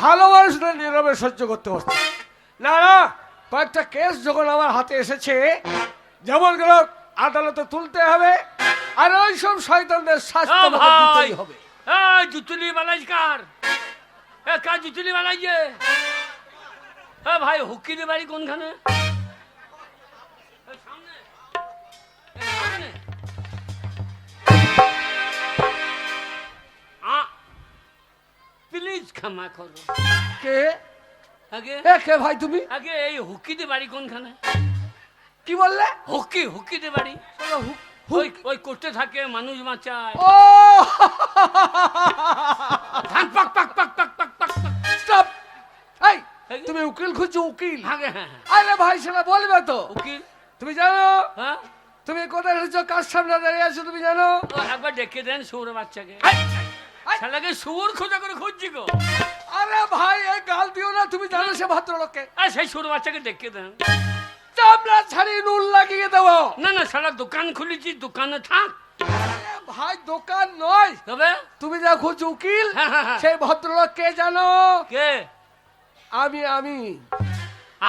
ভালো মানুষদের নীরবে সহ্য করতে হচ্ছে। না না, কয়েকটা কেস যখন আমার হাতে এসেছে, যেমন করে আদালতে তুলতে হবে, আর ওই সব শয়তানদের শাস্তি আমাকে দিতেই হবে। জুতুলি বানাইকার কার জুতুলি বানাইছে? ভাই হুকির বাড়ি কোনখানে? প্লিজ ক্ষমা করো। কে আগে কে ভাই তুমি? আগে এই হুকিতে বাড়ি কোনখানে? কি বললে? হুকিতে বাড়ি ওই ওই করতে থাকে, মানুষ বাঁচায়। ও ধান পাক পাক পাক পাক পাক পাক পাক। স্টপ! এই তুমি উকিল খুঁজছো? উকিল? আগে হ্যাঁ হ্যাঁ আরে ভাই সেটা বলবে তো। উকিল তুমি জানো হ্যাঁ তুমি কোথায় এসেছো, কার সামনে দাঁড়িয়ে আছো তুমি জানো? ও একবার ডেকে দেন শুয়োর বাচ্চাকে। এই, এই, শালাকে শুয়োর খোঁজা করে খুঁজছি গো। আরে ভাই এই গাল দিও না, তুমি জানো সে ভদ্রলোককে। আর সেই শুয়োর বাচ্চাকে ডেকে দেন। চামড়া ছাড়িয়ে নুন লাগিয়ে দেবো। না না শালা দোকান খুলেছি, দোকানে থাক। আরে ভাই দোকান নয়, তবে তুমি যা খুঁজছো উকিল, হ্যাঁ, হ্যাঁ, হ্যাঁ। সেই ভদ্রলোক কে জানো? কে? আমি আমি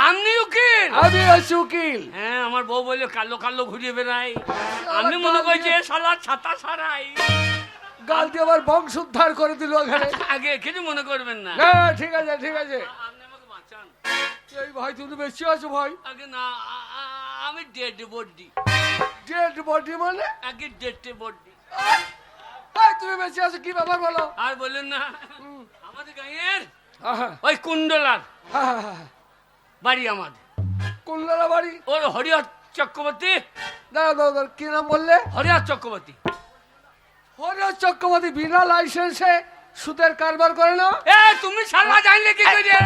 আপনি উকিল? আমি হচ্ছি উকিল। হ্যাঁ, আমার বউ বললো কালো কালো ঘুরিয়ে বেড়াই। আমি মনে করছি এ শালা ছাতা সারাই। গাল দিয়ে আবার বংশ উদ্ধার করে দিল ওখানে। আগে কিছু মনে করবেন না। না ঠিক আছে ঠিক আছে। আপনি আমাকে বাঁচান। এই ভাই তুমি বেশি আছো ভাই। আগে না আমি ডেড বডি। ডেড বডি মানে? আগে ডেড বডি। এই তুমি বেশি আছো, কি ব্যাপার বলো? আর বললেন না আমাদের গাঁয়ের আহা, ওই কুণ্ডলার আহা, আহা। বাড়ি আমাদের। কুল্লারা বাড়ি? ওর হরিহর চক্রবর্তী। দাঁড়া দাঁড়া দাঁড়া, কি নাম বললে? হরিহর চক্রবর্তী। হরিহর চক্রবর্তী বিনা লাইসেন্সে সুদের কারবার করে না? এ তুমি শালা জানলে কি করে?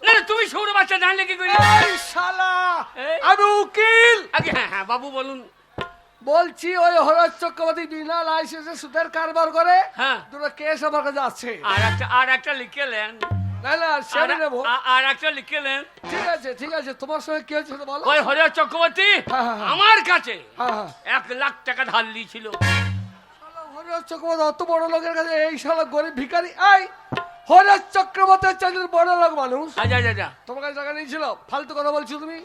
না না, তুমি সৌর বাচ্চা জানলে কি করে? এই শালা, এই। আমি উকিল আগে হ্যাঁ হ্যাঁ বাবু বলুন। বলছি, ওই হরিহর চক্রবর্তী বিনা লাইসেন্সে সুদের কারবার করে। হ্যাঁ। দুটো কেস আমার কাছে আছে। আর একটা লিখেলেন। না না সেরে নেবো। আর একটা লিখেলেন। ঠিক আছে ঠিক আছে, তোমার সঙ্গে কি হয়েছে তো বলো। ওই হরিহর চক্রবর্তী হ্যাঁ, হ্যাঁ, হ্যাঁ। আমার কাছে হ্যাঁ হ্যাঁ। 1 লাখ টাকা ধার নিয়েছিল। শালা হরিহর চক্রবর্তী অত বড় লোকের কাছে, এই শালা গরিব ভিখারি। এই হরিহর চক্রবর্তী হচ্ছে একজন বড় লোক মানুষ। যা যা যা তোমার কাছে টাকা নিয়েছিল? ফালতু কথা বলছো তুমি।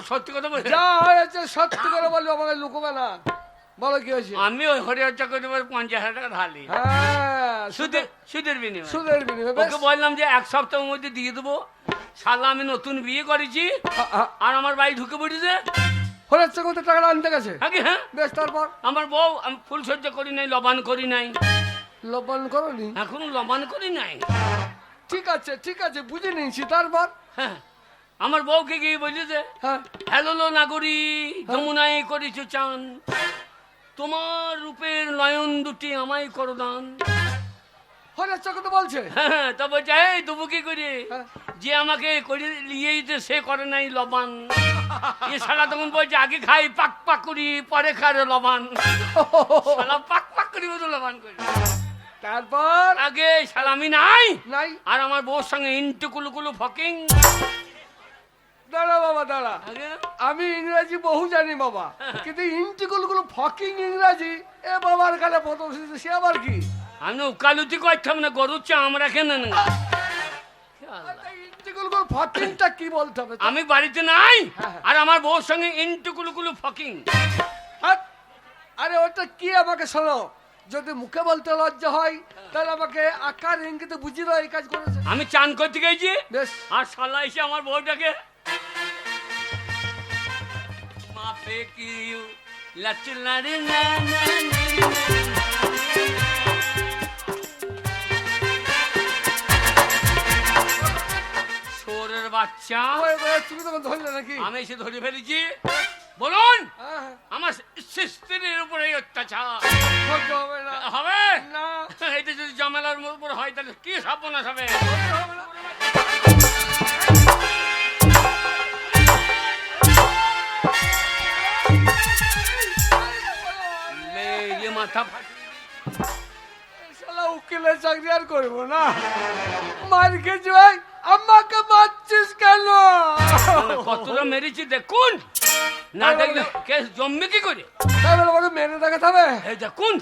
সত্যি কথা বলছি। যা হয়েছে সত্যি করে বলবো, আমাকে লুকোবে না। বলো কি হয়েছে? আমি ওই হরিহর চক্রবর্তী 50,000 টাকা ধার নিই। হ্যাঁ সুদের বিনিময়ে। সুদের বিনিময়ে। বেশ। ওকে বললাম যে 1 সপ্তাহের মধ্যে দিয়ে দেবো। শালা আমি নতুন বিয়ে করেছি আর আমার বাড়ি ঢুকে পড়েছে। হরিহর চক্রবর্তী টাকাটা আনতে গেছে? আগে হ্যাঁ, বেশ, তারপর? আমার বউ আমি ফুল সহ্য করি নাই, লবান করি নাই, লবণ করনি? এখনো লবান করি নাই। ঠিক আছে বুঝে নিয়েছি। তারপর? হ্যাঁ, আমার বউকে গিয়ে বলেছে, হ্যাঁ। হ্যালো নাগরী যমুনায় করেছো চান, তোমার রূপের নয়ন দুটি আমায় করো দান। হরিহর চক্রবর্তী বলছে? হ্যাঁ, তা বলছে এই তবু কি করে? হ্যাঁ। যে আমাকে করে নিয়ে যেতে সে করে নাই লবান। এ শালা তখন বলছে আগে খাই পাক পাক করি, পরে খারে লবান। শালা পাক পাক করি বলে লবান করি। তারপর? আগে শালা আমি নাই, নাই? আর আমার বউর সঙ্গে ইন্টু কুলুকুলু ফকিং। দাঁড়া বাবা দাঁড়া, আগে আমি ইংরেজি বহু জানি বাবা, কিন্তু ইন্টিকুলগুলো ফকিং ইংরাজি এ বাবার কালে প্রথম শিখেছি, সে আবার কি? আমি উকালুতি করতাম না, গরুর চা আমরা কেন না। ইন্টিকুলগুলো ফকিংটা কি বলতে হবে? আমি বাড়িতে নাই, হ্যাঁ। আর আমার বউর সঙ্গে ইন্টু কুলুকুলু ফকিং। হাট! আরে ওটা কি আমাকে শোনো, যদি মুখে বলতে লজ্জা হয় তাহলে আমাকে আকার ইঙ্গিতে বুঝিয়ে দাও এই কাজ করেছে। আমি চান করতে গেছি, বেশ। আর শালা এসে আমার বউটাকে মাপে কি লাচলারে না না সোরের বাচ্চা। তুমি তখন ধরলে নাকি? আমি এসে ধরে ফেলেছি, বলুন হ্যাঁ, আমার স্ত্রীর উপরে এই অত্যাচার সহ্য হবে না। হবে না, এটা যদি জামেলার উপর হয় তাহলে কি সর্বনাশ হবে? সহ্য হবে না। মেয়ে মাথা ফাটিয়ে শালা উকিলের চাকরি আর করবো না। মার খেয়েছি ভাই, আমাকে মারছিস কেন? কতটা মেরেছি দেখুন, না দেখলে কেস জমবে কি করে? তাহলে আমাকে মেরে দেখাতে হবে। এই দেখুন,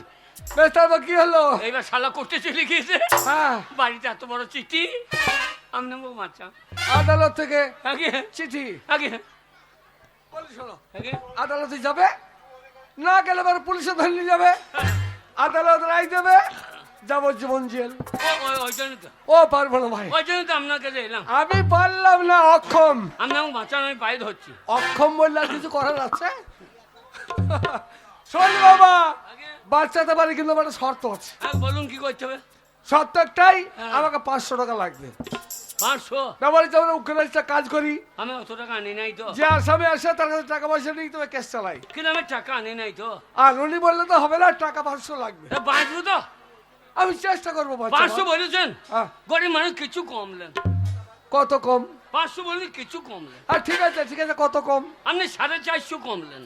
বেশ, তারপর কি হলো? এইবার শালা করতে চলে গিয়েছে হ্যাঁ, বাড়িতে এত বড় চিঠি। আমি নেবো মাছা আদালত থেকে আগে চিঠি। আগে বলি শোনো, আগে আদালতে যাবে, না গেলে এবার পুলিশে ধরে নিয়ে যাবে, আদালত রায় দেবে, যাবজ্জীবন জেল। ওই জন্য তো ও পারবো না ভাই, ওই জন্য তো আপনার কাছে এলাম। আমি পারলাম না, অক্ষম। আমি নেবো মাছা, আমি বাইরে হচ্ছি। অক্ষম বললে আর কিছু করার আছে? শোন বাবা, আগে বাচ্চাতে পারি, কিন্তু আমার একটা শর্ত আছে। বলুন কি করতে হবে? শর্ত একটাই, হ্যাঁ। আমাকে 500 টাকা লাগবে। 500? ব্যবহারিক যেমন উকিলের কাজ করি, আমি অত টাকা আনি নাই তো। যে আসামে আসে তার কাছে টাকা পয়সা নিয়ে তবে কেস চালাই। কিন্তু আমি টাকা আনি নাই তো। আর উনি বললে তো হবে না, টাকা 500 লাগবে। বাঁচবো তো? আমি চেষ্টা করবো। 500 বলেছেন? হ্যাঁ। গরিব মানুষ কিছু কমলেন। কত কম? 500 বলে কিছু কমলেন। ঠিক আছে, ঠিক আছে, কত কম? আপনি 450 কমলেন।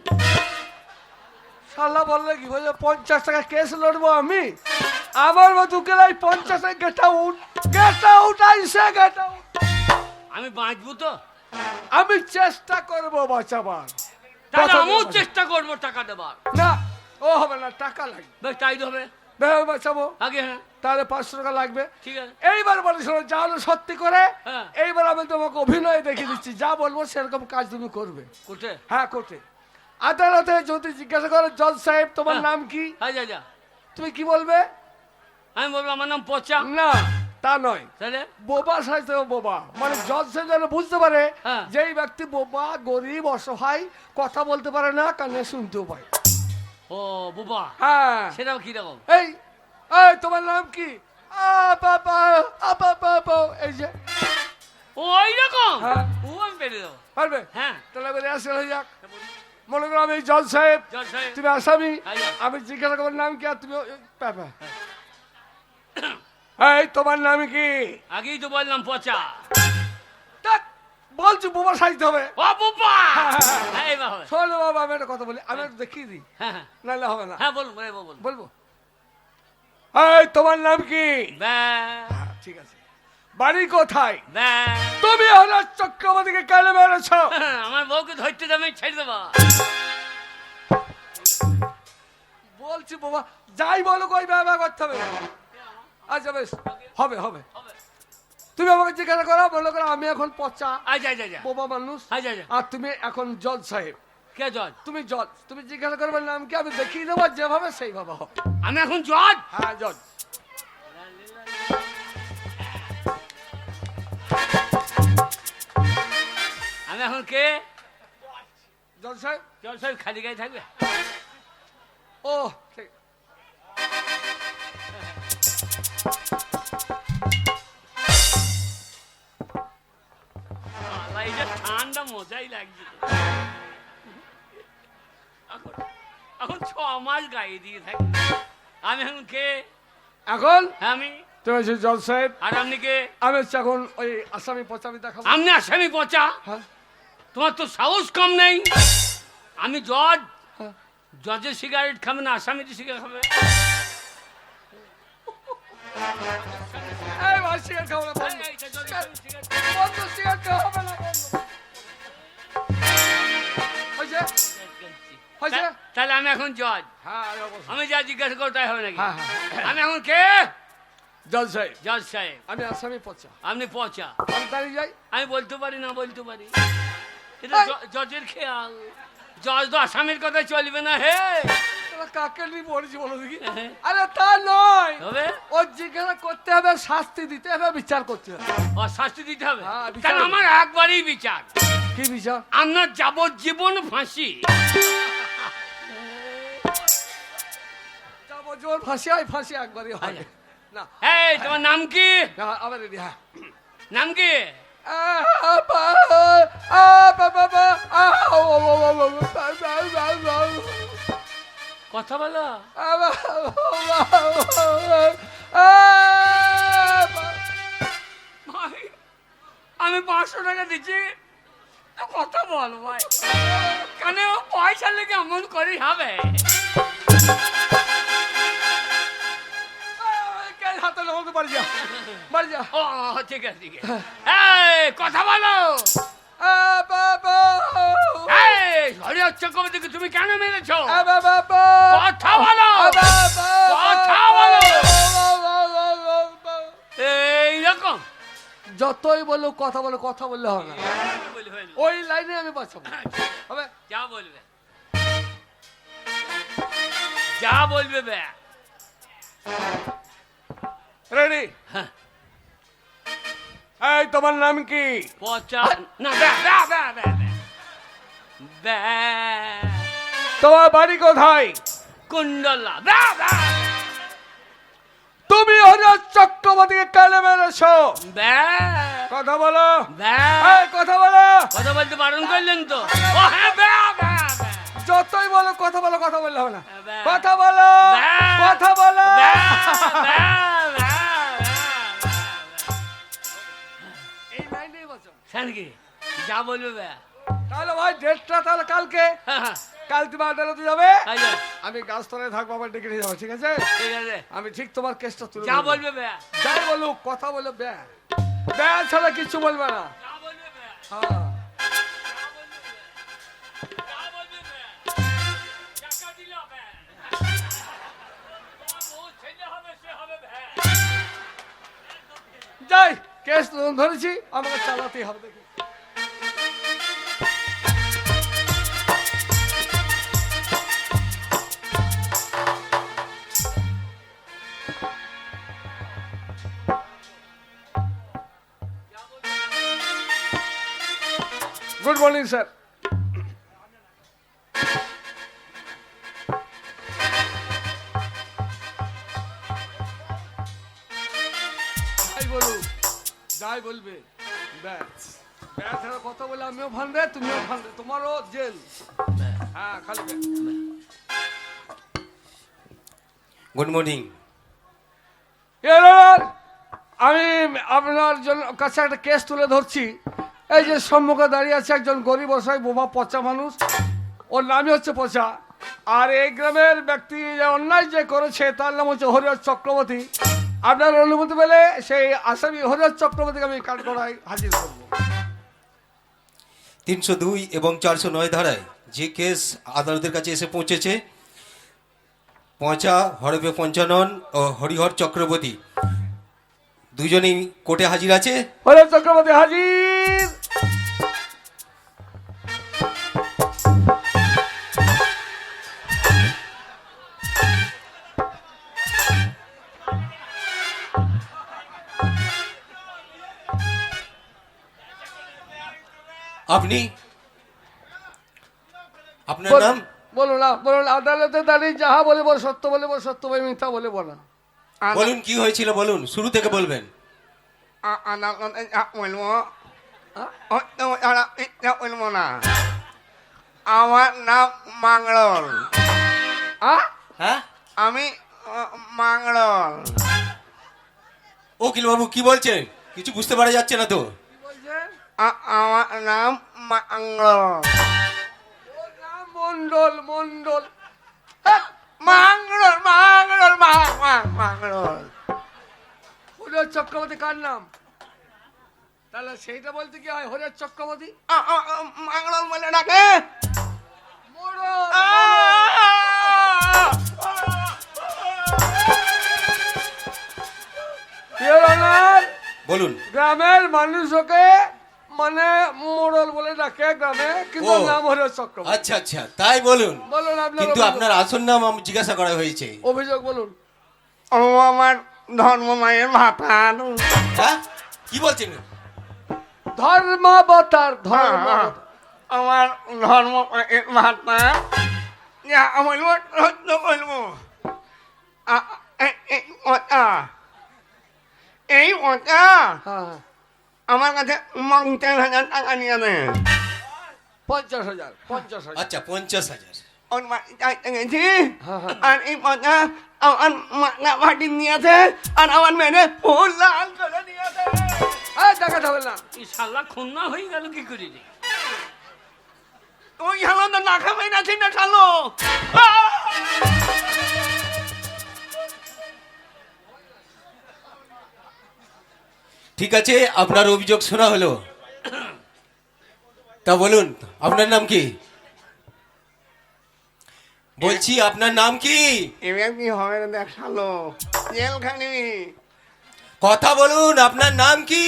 শালা বললে কি বলছে 50 টাকা কেস লড়বো আমি? আমার মতো উকিলাই 50 টাকা গেট আউট আইসে গেট আউট। আমি বাঁচবো তো? আমি চেষ্টা করবো বাঁচাবার। তাহলে কথা আমিও বলবো। চেষ্টা করবো টাকা দেবার। না, ও হবে না, টাকা লাগবে। বেশ তাই তো হবে। বেশ, বাঁচাবো। আগে হ্যাঁ, তাহলে 500 টাকা লাগবে। ঠিক আছে। এইবার বলি শোনো, যা হলো সত্যি করে। হ্যাঁ। এইবার আমি তোমাকে অভিনয় দেখিয়ে দিচ্ছি, যা বলবো সেরকম কাজ তুমি করবে। কোথায়? হ্যাঁ, কোর্টে আদালতে যদি জিজ্ঞাসা করো, জজ সাহেব তোমার হ্যাঁ। নাম কি, হ্যাঁ, যা যা। তুমি কি বলবে? আমি বলবো আমার নাম পচা। না, তা নয়, তাহলে বোবা সাজতে হবে, বোবা। মানে জজ সাহেব যেন বুঝতে পারে হ্যাঁ। যেই ব্যক্তি বোবা, গরিব, অসহায়, কথা বলতে পারে না, কানে শুনতেও পায়। ও বুবা, হ্যাঁ, সেটাও কি রকম? এই এই তোমার নাম কি? এই যে ওই রকম? হ্যাঁ। ও আমি পেরে দেবো। পারবে? হ্যাঁ। তাহলে এবারে আসে হয়ে যাক। মনে করো আমি জজ সাহেব, জজ সাহেব। তুমি আসামি, হ্যাঁ। আমি জিজ্ঞাসা করবো নাম কি, আর তুমি এই তোমার নাম কি? আগেই তো বললাম পচা। ধ্যাৎ, বলছি বোবা সাজতে হবে। ও বুবা, হ্যাঁ। হ্যাঁ এবার হবে। শোনো বাবা, আমি একটা কথা বলি, আমি একটু দেখিয়ে দিই, হ্যাঁ হ্যাঁ নাহলে হবে না। হ্যাঁ, বলুন বলুন বলুন। বলবো, এই তোমার নাম কি? ব্যাস ঠিক আছে, বাড়ি কোথায়? ব্যাস। তুমি হলো চক্রবর্তীকে কেন মেরেছ? আমার বউকে ধরতে যাবে, ছেড়ে দেবো। বলছি বাবা, যাই বলো কই ব্যবহার করতে হবে। আচ্ছা বেশ, হবে হবে। তুমি আমাকে জিজ্ঞাসা করো, বলো করো আমি এখন পচা আচ্ছা আচ্ছা আচ্ছা বোবা মানুষ, আচ্ছা আচ্ছা। আর তুমি এখন জজ সাহেব। কে জজ? তুমি জজ, তুমি জিজ্ঞাসা করবে নাম কি, আমি দেখিয়ে দেবো, যেভাবে সেইভাবে হবে। আমি এখন জজ? হ্যাঁ, জজ। আমি এখন কে? জজ সাহেব। জজ সাহেব খালি গায়ে থাকবে? ও ঠিক। আল্লাহ, এই যে ঠান্ডা মজাই লাগছে। এখন 6 মাস গায়ে দিয়ে থাকি। আমি এখন কে? এখন হ্যাঁ, আমি। তুমি হচ্ছে জজ সাহেব, আর আপনি কে? আমি হচ্ছে এখন ওই আসামি পচামি দেখাবো। আপনি আসামি পচা? হ্যাঁ, তোমার তো সাহস কম নেই। আমি জজ, হ্যাঁ। জজের সিগারেট খাবে না, আসামির সিগারেট খাবে? এই ভাই, সিগারেট খাবো না, বন্ধ। এই, এই, জজের সিগারেট। বন্ধ, সিগারেট খাওয়া হবে না, বন্ধ। হয়েছে? হয়েছে? তাহলে আমি এখন জজ। হ্যাঁ, আরে অবশ্যই। আমি যা জিজ্ঞাসা করতে হবে নাকি? হ্যাঁ, হ্যাঁ। আমি এখন কে? জজ সাহেব, জজ সাহেব। আমি আসামি পচা। আপনি পচা? আমি দাঁড়িয়ে যাই। আমি বলতে পারি না বলতে পারি, এটা এই। জজের খেয়াল। জজ তো আসামির কথা চলবে না হে। তোরা কাকে নিয়ে পড়েছি বলো দেখি? হ্যাঁ। আরে তা নয়, তবে ও জিজ্ঞাসা করতে হবে, শাস্তি দিতে হবে, বিচার করতে হবে। ও শাস্তি দিতে হবে। হ্যাঁ, বিচার তাহলে হবে। আমার একবারই বিচার। কি বিচার? আপনার যাবজ্জীবন ফাঁসি। যাবজ্জীবন ফাঁসি হয়? ফাঁসি একবারই হয় না। এই তোমার নাম কি? হ্যাঁ, আবার রেডি। হ্যাঁ, নাম কি? কথা বলো। ভাই, আমি 500 টাকা দিচ্ছি, তো কথা বল ভাই। কেন পয়সা লেগে এমন করি হবে? হাতে লাগাতে বাড়ি যা, বাড়ি যা। ও ঠিক আছে ঠিক আছে। এই কথা বলো। এই হরিহর চক্রবর্তীকে তুমি কেন মেরেছো? কথা বলো, কথা বলো। এইরকম যতই বলো কথা বলো, কথা বললে হবে না। ওই লাইনে আমি বাঁচাবো। হবে যা বলবে, যা বলবে বে। রেডি? হ্যাঁ। এই তোমার নাম কি? পচা না, বে বে বে বে বে। তোমার বাড়ি কোথায়? কুণ্ডলা বে বে তুমি হরিহর চক্রবর্তীকে কেন মেরেছো? বে কথা বলো, বে। এই কথা বলো। কথা বলতে বারণ করলেন তো। ও হ্যাঁ বে বে বে। যতই বলো কথা বলো, কথা বললে হবে না। বে। কথা বলো, বে। কথা বলো। বে বে বে। এই লাইনেই বাঁচাবো। কি যা বলবে বে। তাহলে ভাই ডেটটা তাহলে কালকে, হ্যাঁ, হ্যাঁ, কাল তুমি আদালতে যাবে, আচ্ছা, আমি গাছতলায় থাকবো, আবার ডেকে নিয়ে যাবো, ঠিক আছে? ঠিক আছে, আমি ঠিক তোমার কেসটা তুলে যা দেবো। বলবে বে। যাই বলুক কথা বলো, ব্যা ব্যা ছাড়া কিছু বলবে না। যা বলবে বে। হ্যাঁ যা বলবে বে। টাকা দিলে বে। তোমার বউ ছেলে হবে, সে হবে বে। যাই, কেস ধরেছি, আমাকে চালাতেই হবে। দেখি গুড মর্নিং স্যার। যাই বলুক, যাই বলবে, ব্যাস ব্যাস ছাড়া কথা বলে আমিও ফান্দে, তুমিও ফান্দে, তোমারও জেল। হ্যাঁ খালি ব্যাস। Good morning. আমি আপনার জন্য কাছে একটা কেস তুলে ধরছি। এই যে সম্মুখে দাঁড়িয়ে আছে একজন গরিব অসহায় বোবা পচা মানুষ, ওর নামই হচ্ছে পচা। আর এই গ্রামের ব্যক্তি যে অন্যায় যে করেছে তার নাম হচ্ছে হরিহর চক্রবর্তী। আপনার অনুমতি পেলে সেই আসামি হরিহর চক্রবর্তীকে আমি কাঠগড়ায় হাজির করব। 302 এবং 409 ধারায় যে কেস আদালতের কাছে এসে পৌঁছেছে, পচা হরফে পঞ্চানন ও হরিহর চক্রবর্তী দুজনেই কোর্টে হাজির আছে। হরিহর চক্রবর্তী হাজির। আপনি, আপনার নাম? বলুন না, বলুন। আদালতে দাঁড়িয়ে যাহা বলিব সত্য বলিব, সত্য বই মিথ্যা বলিব না। বলুন কি হয়েছিল, বলুন, শুরু থেকে বলবেন। আমার নাম মাংড়ল। হ্যাঁ, আমি মাংড়ল। উকিল বাবু কি বলছেন? কিছু বুঝতে পারা যাচ্ছে না তো। আমার নাম মাংড়ল। মন্ডল, মন্ডল, মাংড়ল মাংড়ল মাংড়ল। হরিহর চক্রবর্তী কার নাম? তাহলে সেইটা বলতে কি হয়? হরিহর চক্রবর্তী মাংড়ল বলে ডাকে। মোড়ল। বলুন। গ্রামের মানুষকে মানে মোড়ল বলে ডাকে গ্রামে, কিন্তু ও, নাম হরিহর চক্রবর্তী। আচ্ছা আচ্ছা, তাই বলুন। বলুন আপনার কিন্তু অভিযোগ। আপনার আসল নাম জিজ্ঞাসা করা হয়েছে। অভিযোগ বলুন। ও আমার ধর্ম মায়ের ভাতার। হ্যাঁ, কি বলছেন? ধর্মাবতার, ধর্মাবতার। আমার ধর্ম মায়ের ভাতার। যা বলবো সত্য বলবো। এই ওটা হ্যাঁ, আমার কাছে 50,000 টাকা নিয়ে নেন। 50,000 50,000 আচ্ছা 50,000। ওর বাড়ি চাইতে গেছি, হ্যাঁ, হ্যাঁ। আর এই পয়সা আমার মাথা ফাটি নিয়েছে, আর আমার মেয়ে ফুল লাল করে নিয়েছে। দেখাতে হবে না। এই শালা খুন্না হয়ে গেল কি করে রে? তুই হলো তো না খাবে না চিনে চালো। ঠিক আছে, আপনার অভিযোগ শোনা হলো। তা বলুন আপনার নাম কি? বলছি আপনার নাম কি? এবার কি হবে রে দেখ শালো, জেলখানি। কথা বলুন, আপনার নাম কি?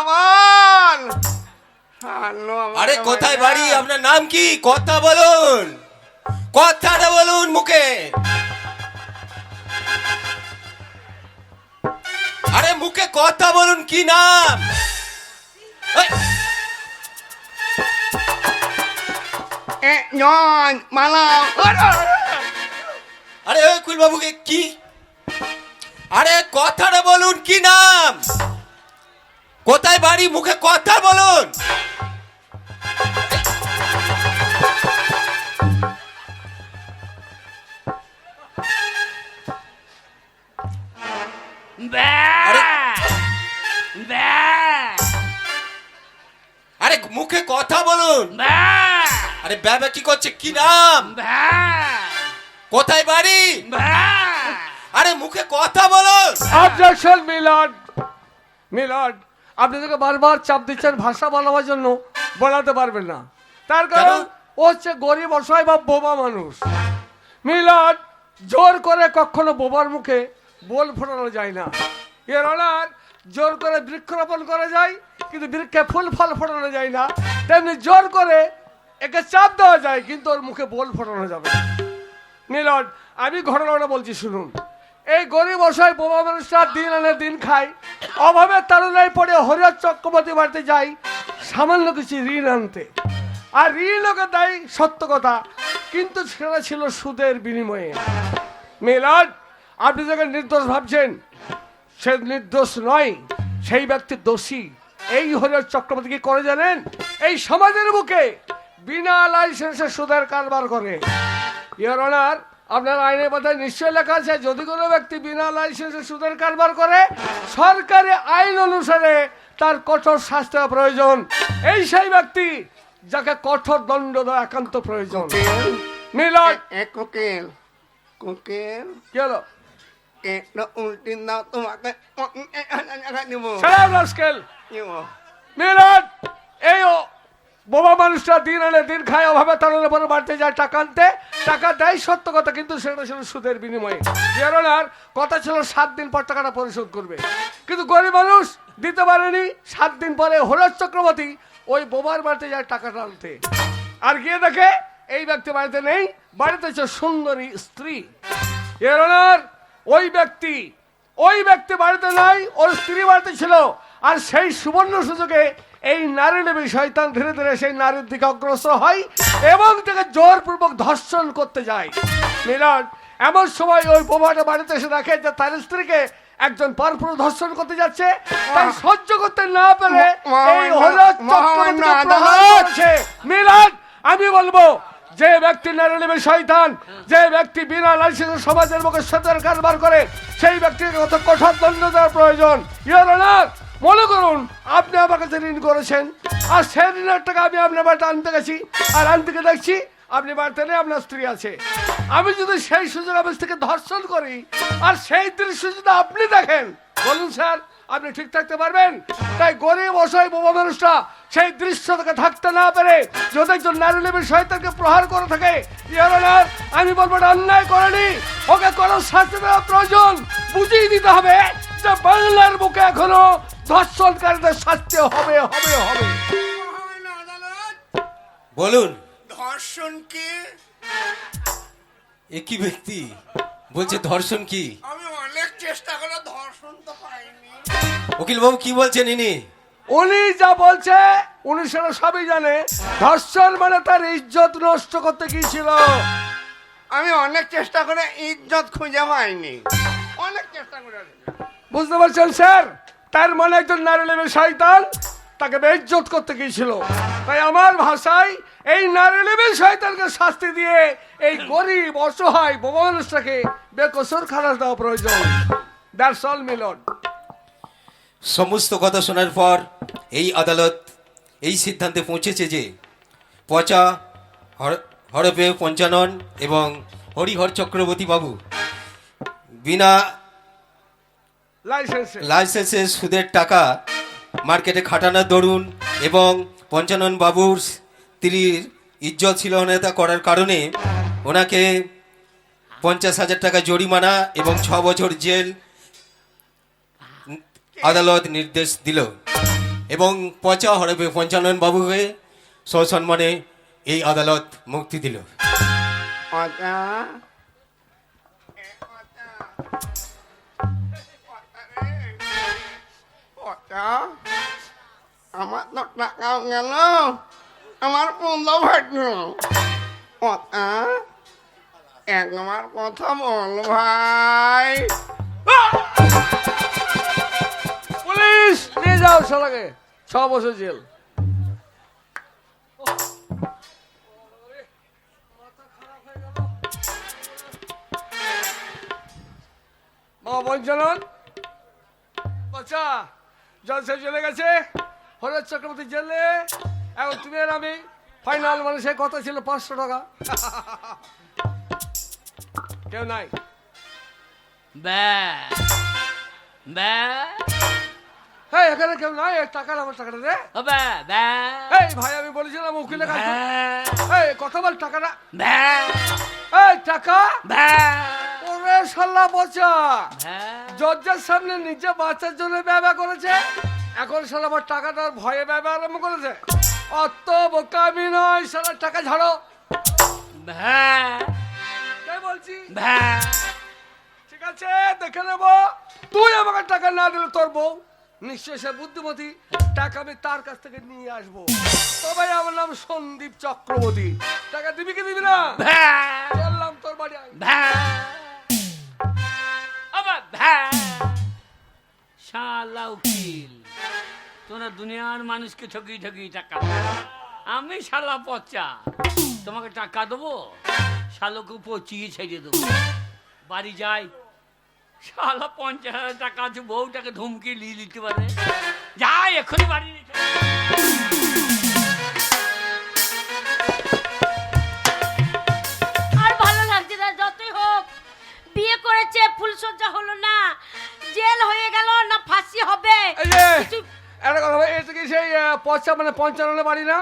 বল শালো, আমাকে আরে কোথায় বলে বাড়ি, না। আপনার নাম কি? কথা বলুন, কথাটা বলুন মুখে। আরে মুখে কথা বলুন, কি নাম? এই, এ জন মালা। আরে ওই কুলবাবুকে কি? আরে কথাটা বলুন, কি নাম? কোথায় বাড়ি, মুখে কথা বলুন। আরে মুখে কথা বলুন। আরে বাবা কি করছে, কি নাম? কোথায় বাড়ি? আরে মুখে কথা বলুন। অবজেকশন মিলন। মিলন, আপনি তোকে বারবার চাপ দিচ্ছেন ভাষা বলাবার জন্য, বলাতে পারবেন না। তার কারণ কেন? ও হচ্ছে গরিব অসহায় বা বোবা মানুষ। মিলন, জোর করে কখনো বোবার মুখে বল ফোটানো যায় না। এর অনার জোর করে বৃক্ষরোপণ করা যায়, কিন্তু বৃক্ষে ফুল ফল ফোটানো যায় না। তেমনি জোর করে একে চাপ দেওয়া যায়, কিন্তু ওর মুখে বল ফোটানো যাবে না। মিলন, আমি ঘটনাটা বলছি শুনুন। এই গরিব অসহায় বোমা মানুষরা দিন আনে দিন খায়, অভাবে তারুণায় পড়ে হরিহর চক্রবর্তী বাড়িতে যাই সামান্য কিছু ঋণ আনতে। আর ঋণ ওকে দেয় সত্য কথা, কিন্তু সেটা ছিল সুদের বিনিময়ে। মিলন, আপনি যাকে নির্দোষ ভাবছেন সে নির্দোষ নয়, সেই ব্যক্তি দোষী। এই হরিহর চক্রবর্তী কি করে জানেন? এই সমাজের বুকে বিনা লাইসেন্সে সুদের কারবার করে। ইয়োর অনার, আপনার আইনের কথায় নিশ্চয় লেখা আছে, যদি কোনো ব্যক্তি বিনা লাইসেন্সে সুদের কারবার করে সরকারি আইন অনুসারে তার কঠোর শাস্তি হওয়া প্রয়োজন। এই সেই ব্যক্তি যাকে কঠোর দণ্ড দেওয়া একান্ত প্রয়োজন। মিলন, এ কোকেল কোকেল কি হলো? একটা উল্টি দাও, তোমাকে 50,000 টাকা দিব। সালাম রাস্কেল। দিব। মিলন, এই বোবা মানুষটা দিন আনে দিন খায়, অভাবে তার উপরে বাড়তে যায় টাকা আনতে। টাকা দেয় সত্য কথা, কিন্তু সেটা ছিল সুদের বিনিময়ে। আর কথা ছিল 7 দিন পর টাকাটা পরিশোধ করবে, কিন্তু গরিব মানুষ দিতে পারেনি। 7 দিন পরে হরিহর চক্রবর্তী ওই বোবার বাড়িতে যায় টাকাটা আনতে, আর গিয়ে দেখে এই ব্যক্তি বাড়িতে নেই, বাড়িতে হচ্ছে সুন্দরী স্ত্রী। আর ওই ব্যক্তি বাড়িতে নাই, ওর স্ত্রী বাড়িতে ছিল। আর সেই সুবর্ণ সুযোগে এই নারী নেবী শয়তান ধীরে ধীরে সেই নারীর দিকে অগ্রসর হয় এবং তাকে জোরপূর্বক ধর্ষণ করতে যায়। মিলন, এমন সময় ওই বোমাটা বাড়িতে এসে দেখে যে তার স্ত্রীকে একজন পরপুরুষ ধর্ষণ করতে যাচ্ছে। তাই সহ্য করতে না পেরে এই হরিহর চক্রবর্তীকে প্রহার করছে। মিলন, আমি বলবো, যে ব্যক্তি নারী নেবে শয়তান, যে ব্যক্তি বিনা লাইসেন্সে সমাজের মুখে সুদের কারবার করে, সেই ব্যক্তিকে কত কঠোর দণ্ড দেওয়ার প্রয়োজন। ইয়োর অনার, মনে করুন আপনি আমার কাছে ঋণ করেছেন, আর সেই ঋণের টাকা আমি আপনার বাড়িতে আনতে গেছি, আর আনতে গিয়ে দেখছি আপনি বাড়িতে নেই, আপনার স্ত্রী আছে। আমি যদি সেই সুযোগ আমার স্ত্রীকে ধর্ষণ করি, আর সেই দৃশ্য যদি আপনি দেখেন, বলুন স্যার, আপনি ঠিক থাকতে পারবেন? তাই গরিব অসহায় বোবা মানুষটা সেই দৃশ্য থেকে থাকতে না পেরে যদি একজন নারী নেবে শয়তানকে প্রহার করে থাকে, আমি বলবো এটা অন্যায় করেনি, ওকে কোনো শাস্তি দেওয়া প্রয়োজন। বুঝিয়ে দিতে হবে যে বাংলার বুকে এখনো ধর্ষণকারীদের শাস্তি হবে হবে হবে। বলুন। ধর্ষণ কি? একই ব্যক্তি বলছে ধর্ষণ কি? আমি অনেক চেষ্টা করে ধর্ষণ তো পাইনি। উকিল বাবু কি বলছেন ইনি? উনি যা বলছে উনি সেটা সবই জানে। ধর্ষণ মানে তার ইজ্জত নষ্ট করতে গিয়েছিল। আমি অনেক চেষ্টা করে ইজ্জত খুঁজে পাইনি, অনেক চেষ্টা করে। বুঝতে পারছেন স্যার? তার মানে একজন নারী লেবেল শয়তান তাকে বেইজ্জত করতে গিয়েছিল। তাই আমার ভাষায় এই নারী লেবেল শয়তানকে শাস্তি দিয়ে এই গরিব অসহায় বোবা মানুষটাকে বেকসুর খালাস দেওয়া প্রয়োজন। দ্যাটস অল মিলন। সমস্ত কথা শোনার পর এই আদালত এই সিদ্ধান্তে পৌঁছেছে যে পচা হরপে পঞ্চানন এবং হরিহর চক্রবর্তী বাবু বিনা লাইসেন্সে সুদের টাকা মার্কেটে খাটানোর দরুন এবং পঞ্চানন বাবুর স্ত্রীর ইজ্জত ছিলনতা করার কারণে ওনাকে 50,000 টাকা জরিমানা এবং 6 বছর জেল আদালত নির্দেশ দিল এবং পচা হরপে পঞ্চানন বাবুকে সসম্মানে এই আদালত মুক্তি দিল। পচা পচা আমার তো টাকাও গেল, আমার বন্ধু ভাগ্য। পচা একবার কথা বল ভাই। পুলিশ নিয়ে যাও শালাকে, 6 বছর জেল। মা পঞ্চানন বাচ্চা জলসে চলে গেছে, হরের চক্রবর্তী জেলে। এখন তুমি আর আমি ফাইনাল, মানুষের কথা ছিল 500 টাকা। কেউ নাই? হ্যাঁ, এখানে কেউ নাই। টাকা আমার টাকাটা দে। এই ভাই, আমি বলেছিলাম উকিলের কাছে। এই কথা বল, টাকাটা। এই টাকা। ওরে শালা বচা, জজের সামনে নিজে বাচ্চার জন্য ব্যবহার করেছে, এখন শালা আমার টাকাটার ভয়ে ব্যবহার আরম্ভ করেছে। অত বোকামি নয় শালা, টাকা ঝাড়ো। তাই বলছি। ঠিক আছে, দেখে নেবো। তুই আমাকে টাকা না দিলে তোর বউ নিশ্চয় সে বুদ্ধিমতী, টাকা আমি তার কাছ থেকে নিয়ে আসবো। তবে আমার নাম সন্দীপ চক্রবর্তী। টাকা দিবি কি দিবি না? বললাম তোর বাড়ি আয়। শালা উকিল, তোরা দুনিয়ার মানুষকে ঠকি ঠকি টাকা, আমি শালা পচা তোমাকে টাকা দেবো, শালোকে পচিয়ে ছেড়ে দেবো। বাড়ি যাই, শালা 50,000 টাকা আছে, বউটাকে ধমকি নিয়ে নিতে পারে। যাই এখনই বাড়ি। আর ভালো লাগছে না, যতই হোক বিয়ে করেছে, ফুলসজ্জা হলো না, জেল হয়ে গেল না ফাঁসি হবে। এই যে একটা কথা ভাই, এটা কি সেই পচা মানে 55 বাড়ি না?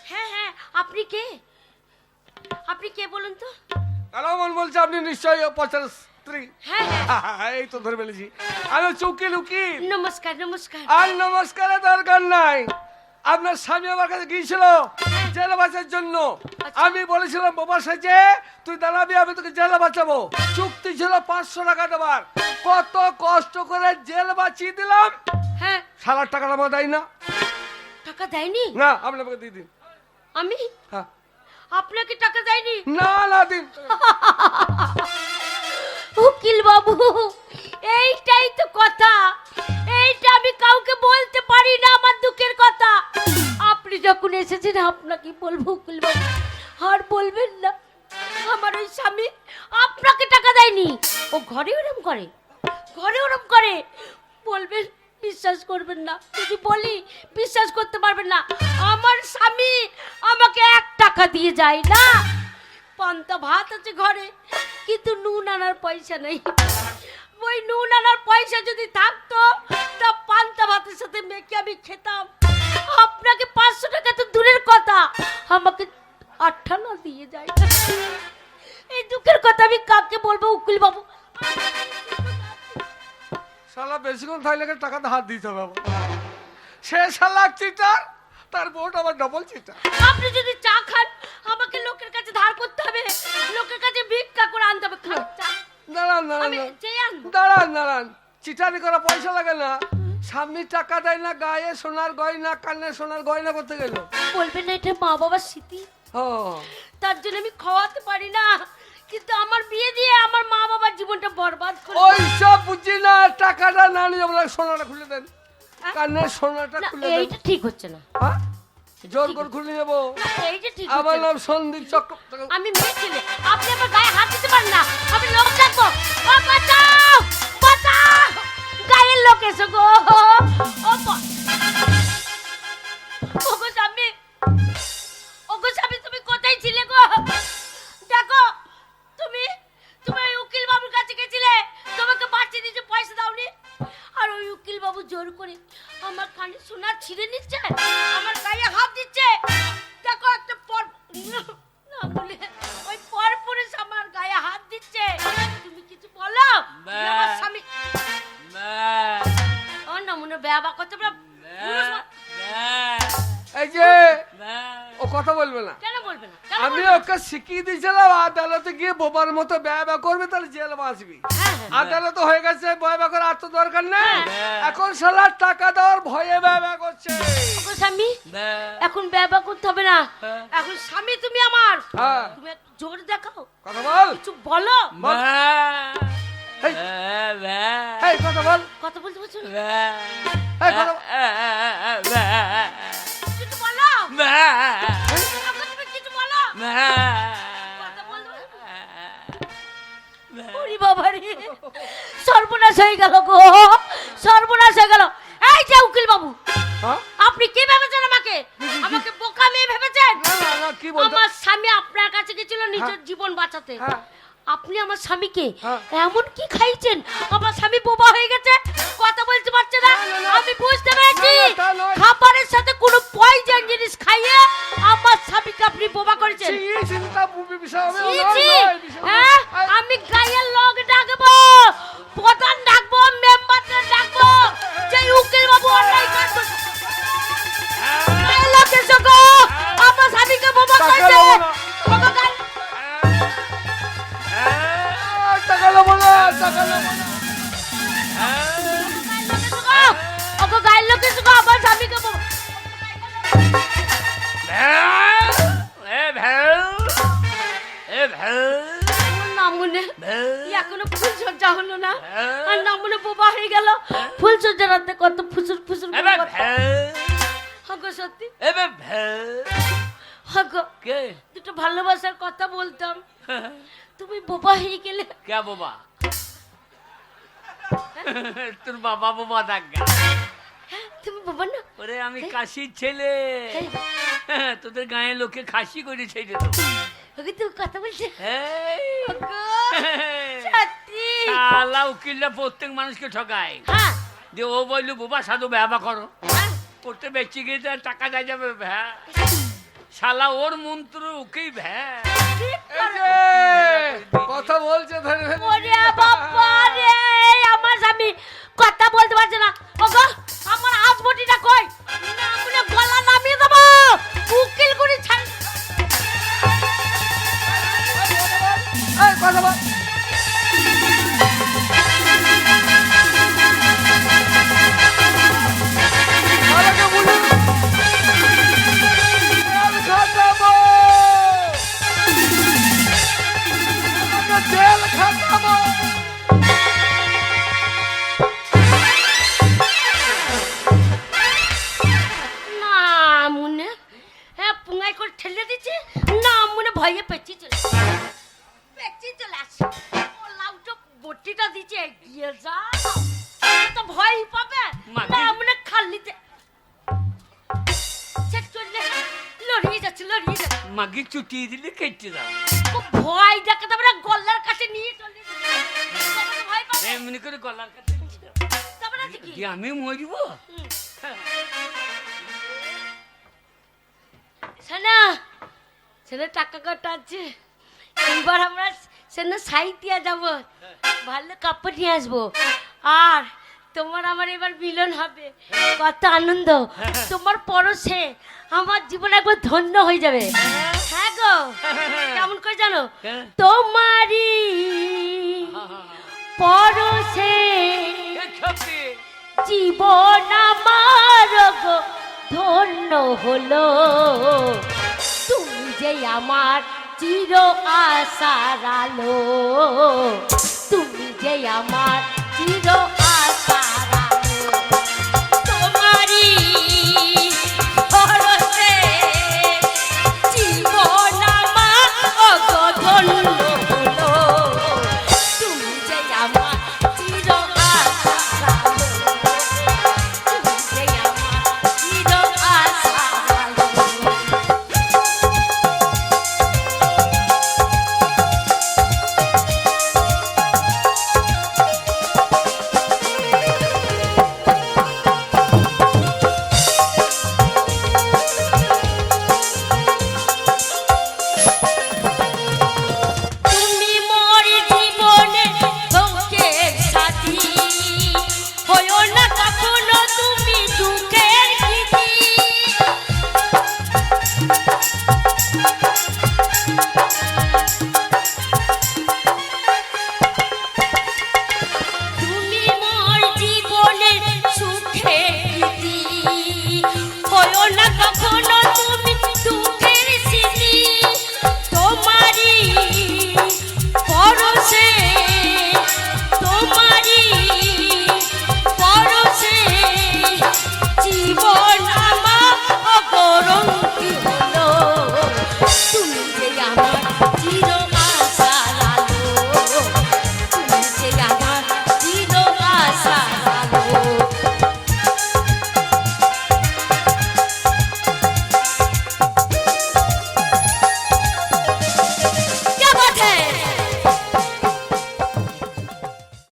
হ্যাঁ হ্যাঁ, আপনি কে? আপনি কে বলুন তো? কালামন বলছে আপনি নিশ্চয়ই পচার স্ত্রী। হ্যাঁ হ্যাঁ, এই তো ধরে ফেলেছি। আমি উকিল উকিল। নমস্কার নমস্কার। আর নমস্কারের দরকার নাই। আপনার স্বামী আমার কাছে গিয়েছিল জেলে বাঁচার জন্য। আমি বলেছিলাম বাবার সাথে তুই দাঁড়াবি, আমি তোকে জেলে বাঁচাবো। চুক্তি ছিল 500 টাকা দেবার। কত কষ্ট করে জেল বাঁচিয়ে দিলাম। হ্যাঁ, শালার টাকাটা আমার দেয় না। টাকা দেয়নি? না, আপনি আমাকে দিয়ে দিন। আমি হ্যাঁ। আপনাকে টাকা দেয়নি? না না, দিন। উকিল বাবু, এইটাই তো কথা, এইটা আমি কাউকে বলতে পারি না, আমার দুঃখের কথা। আপনি যখন এসেছেন আপনাকে বলবো উকিল বাবু, আর বলবেন না আমার ওই স্বামী আপনাকে টাকা দেয়নি। ও ঘরে ওরম করে, ঘরে ওরম করে। বলবেন, বিশ্বাস করবেন না, যদি বলি বিশ্বাস করতে পারবেন না। আমার স্বামী আমাকে 1 টাকা দিয়ে যায় না। পান্তা ভাত আছে ঘরে, কিন্তু নুন আনার পয়সা নেই। ওই নুন আনার পয়সা যদি থাকতো তা পান্তা ভাতের সাথে মেখে আমি খেতাম। আপনাকে 500 টাকা তো দূরের কথা, আমাকে 8 আনা দিয়ে যায়। এই দুঃখের কথা আমি কাকে বলবো উকিল বাবু? শালা বেশিক্ষণ থাকলে টাকাতে হাত দিতে হবে। সে শালা চিটার, তার বোট আবার ডবল চিটার। আপনি যদি চা খান আমাকে লোকের কাছে ধার করতে হবে, লোকের কাছে ভিক্ষা করে আনতে হবে। খান চা। দাঁড়ান আমি দাঁড়ান চেয়ে আনবো। দাঁড়ান দাঁড়ান, চিটারি করা পয়সা লাগে না। স্বামী টাকা দেয় না, গায়ে সোনার গয়না, কানে সোনার গয়না করতে গেল। বলবেন না এটা মা বাবার স্মৃতি, ও তার জন্য আমি খাওয়াতে পারি না। কিন্তু আমার বিয়ে দিয়ে আমার মা বাবার জীবনটা বরবাদ করে। ওই সব বুঝছি না, টাকাটা না নিয়ে বলে সোনাটা খুলে দেন, কানের সোনাটা না খুলে দেন। এইটা ঠিক হচ্ছে না, হ্যাঁ? জোর করে খুলে নেবো। না, এইটা ঠিক আমার হচ্ছে না। নাম সন্দীপ চক্র। আমি মেয়ে ছেলে, আপনি আমার গায়ে হাত দিতে পারেন না, আমি লোক ডাকবো। ও বাঁচাও, বাঁচাও, গায়ের লোক এসো গো। ওগো স্বামী, ওগো স্বামী, তুমি কোথায় ছিলে গো? দেখো, তুমি তুমি ওই উকিল বাবুর কাছে গেছিলে, তোমাকে বাঁচিয়ে দিয়েছে, পয়সা দাওনি, আর ওই উকিল বাবু জোর করে আমার কানে সোনা ছিঁড়ে নিচ্ছে, আমার গায়ে হাত দিচ্ছে। দেখো একটা পর না বলে ওই পর পুরুষ আমার গায়ে হাত দিচ্ছে, তুমি কিছু বলো। তুমি আমার স্বামী ও না মনে বেয়াবা করতে পারো। এই যে ও কথা বলবে না, কেন বলবে না? কেন আমি বলবে না? ওকে শিখিয়ে দিয়েছিলাম আদালতে গিয়ে বোবার মতো ব্যয় করবে, তাহলে জেল বাঁচবি। হ্যাঁ, হ্যাঁ। আদালত হয়ে গেছে, ব্যয় করার আর তো দরকার নেই। এখন শালা টাকা দেওয়ার ভয়ে ব্যয় করছে। ওগো স্বামী, এখন ব্যবহার করতে হবে না, এখন স্বামী তুমি আমার। হ্যাঁ। তুমি একটু জোর দেখাও, কথা বল, কিছু বলো। এই কথা বল, কথা বলতে পারছো না? এই কথা বল। কিছু বলো। ওগো, তুমি কিছু বলো। কথা বলতে পারছো না? ওরে বাবা রে, সর্বনাশ হয়ে গেল গো, সর্বনাশ হয়ে গেল। এই যে উকিল বাবু, হ্যাঁ? আপনি কি ভেবেছেন আমাকে? আমাকে বোকা মেয়ে ভেবেছেন? না, না, না, কি বলতো? আমার স্বামী আপনার কাছে গেছিল নিজের জীবন বাঁচাতে, হ্যাঁ। আপনি আমার স্বামীকে হ্যাঁ। এমন কি খাইছেন আমার স্বামী বোবা হয়ে গেছে, কথা বলতে পারছে না। আমি বুঝতে পেরেছি না, না, তা নয়। খাবারের সাথে কোনো পয়জন জিনিস খাইয়ে আমার স্বামীকে আপনি বোবা করেছেন। এই চিন্তা বিষয় হবে, ছি, নয়, ছি। নয়, বিষয় হবে। হ্যাঁ, এই, আমি গায়ের লোক ডাকবো, প্রধান ডাকবো, মেম্বারদের ডাকবো, যে উকিল বাবু অন্যায় করছে। গায়ের লোক এসো গো, আমার স্বামীকে বোবা টাকা করেছে। নেবো না। ওগো গায়ের- টাকা নেবো না, টাকা নেবো না। ওগো গায়ের লোক এসো গো, আমার স্বামীকে বোবা। আমার নাম মনে এখনো ফুল সজ্জা হলো না, আর নাম মনে বোবা হয়ে গেল। ফুল সজ্জা রাতে কত ফুসুর ফুসুর করে কথা। ওগো সত্যি, ওগো দুটো ভালোবাসার কথা বলতাম, তুমি বোবা হয়ে গেলে। क्या बाबा তোর বাবা বাবা দাগা হ্যাঁ, তুমি বোবা না? ওরে আমি কাশির ছেলে, তোদের গায়ে লোকে খাসি করে ছেড়ে দেবো। ওগো তুমি কথা বলছো? এই, ওগো সত্যি? শালা উকিলরা প্রত্যেক মানুষকে ঠকায়, হ্যাঁ, যে ও বললো বাবা সাধু ব্যবহার করো, হ্যাঁ। করতে বেঁচে গিয়ে তার টাকা দেওয়া যাবে ভ্যা, শালা ওর মন্ত্র ওকেই ভ্যা। ঠিক এই করো। যে কথা বলছে ধরে ফেলেছি। ওরে বাবা রে, আমার স্বামী কথা বলতে পারছে না। ওগো আমার আসবটিটা কই? না বলে গলা নামিয়ে দেবো, উকিল গুলি ছাড়। এই কথা বল। শালাকে বলি, জেল খাটাবো। শালাকে জেল খাটাবো। না মনে হ্যাঁ পুঙ্গাই করে ঠেলে দিচ্ছে, না মনে ভয়ে পেঁচিয়ে চলে আসে। ও লাউটা বটিটা দিচ্ছে, এগিয়ে যা, তো ভয় পাবে মাকে- না মনে খালিতে চলে লড়িয়ে যাচ্ছে, লড়িয়ে যাচ্ছে। মাগি চুটিয়ে দিলে কেটে দাও, ও ভয় দেখাতে পারে, গলার কাছে নিয়ে চলে যাচ্ছে। তবে তো ভয় পাবে। এমনি করে গলার কাছে তবে না কি? দিয়ে আমি মরিব। শোনা, সেটা টাকা কটা আছে, এইবার আমরা সেটা সাইতিয়া যাব, ভালো কাপড় নিয়ে আসবো, আর তোমার আমার এবার মিলন হবে, কত আনন্দ। তোমার পরশে আমার জীবন একবার ধন্য হয়ে যাবে। হ্যাঁ গো, কেমন করে জানো? তোমারই পরশে জীবন আমার গো ধন্য হলো, তুমি যে আমার চির আশার আলো, তুমি যে আমার চির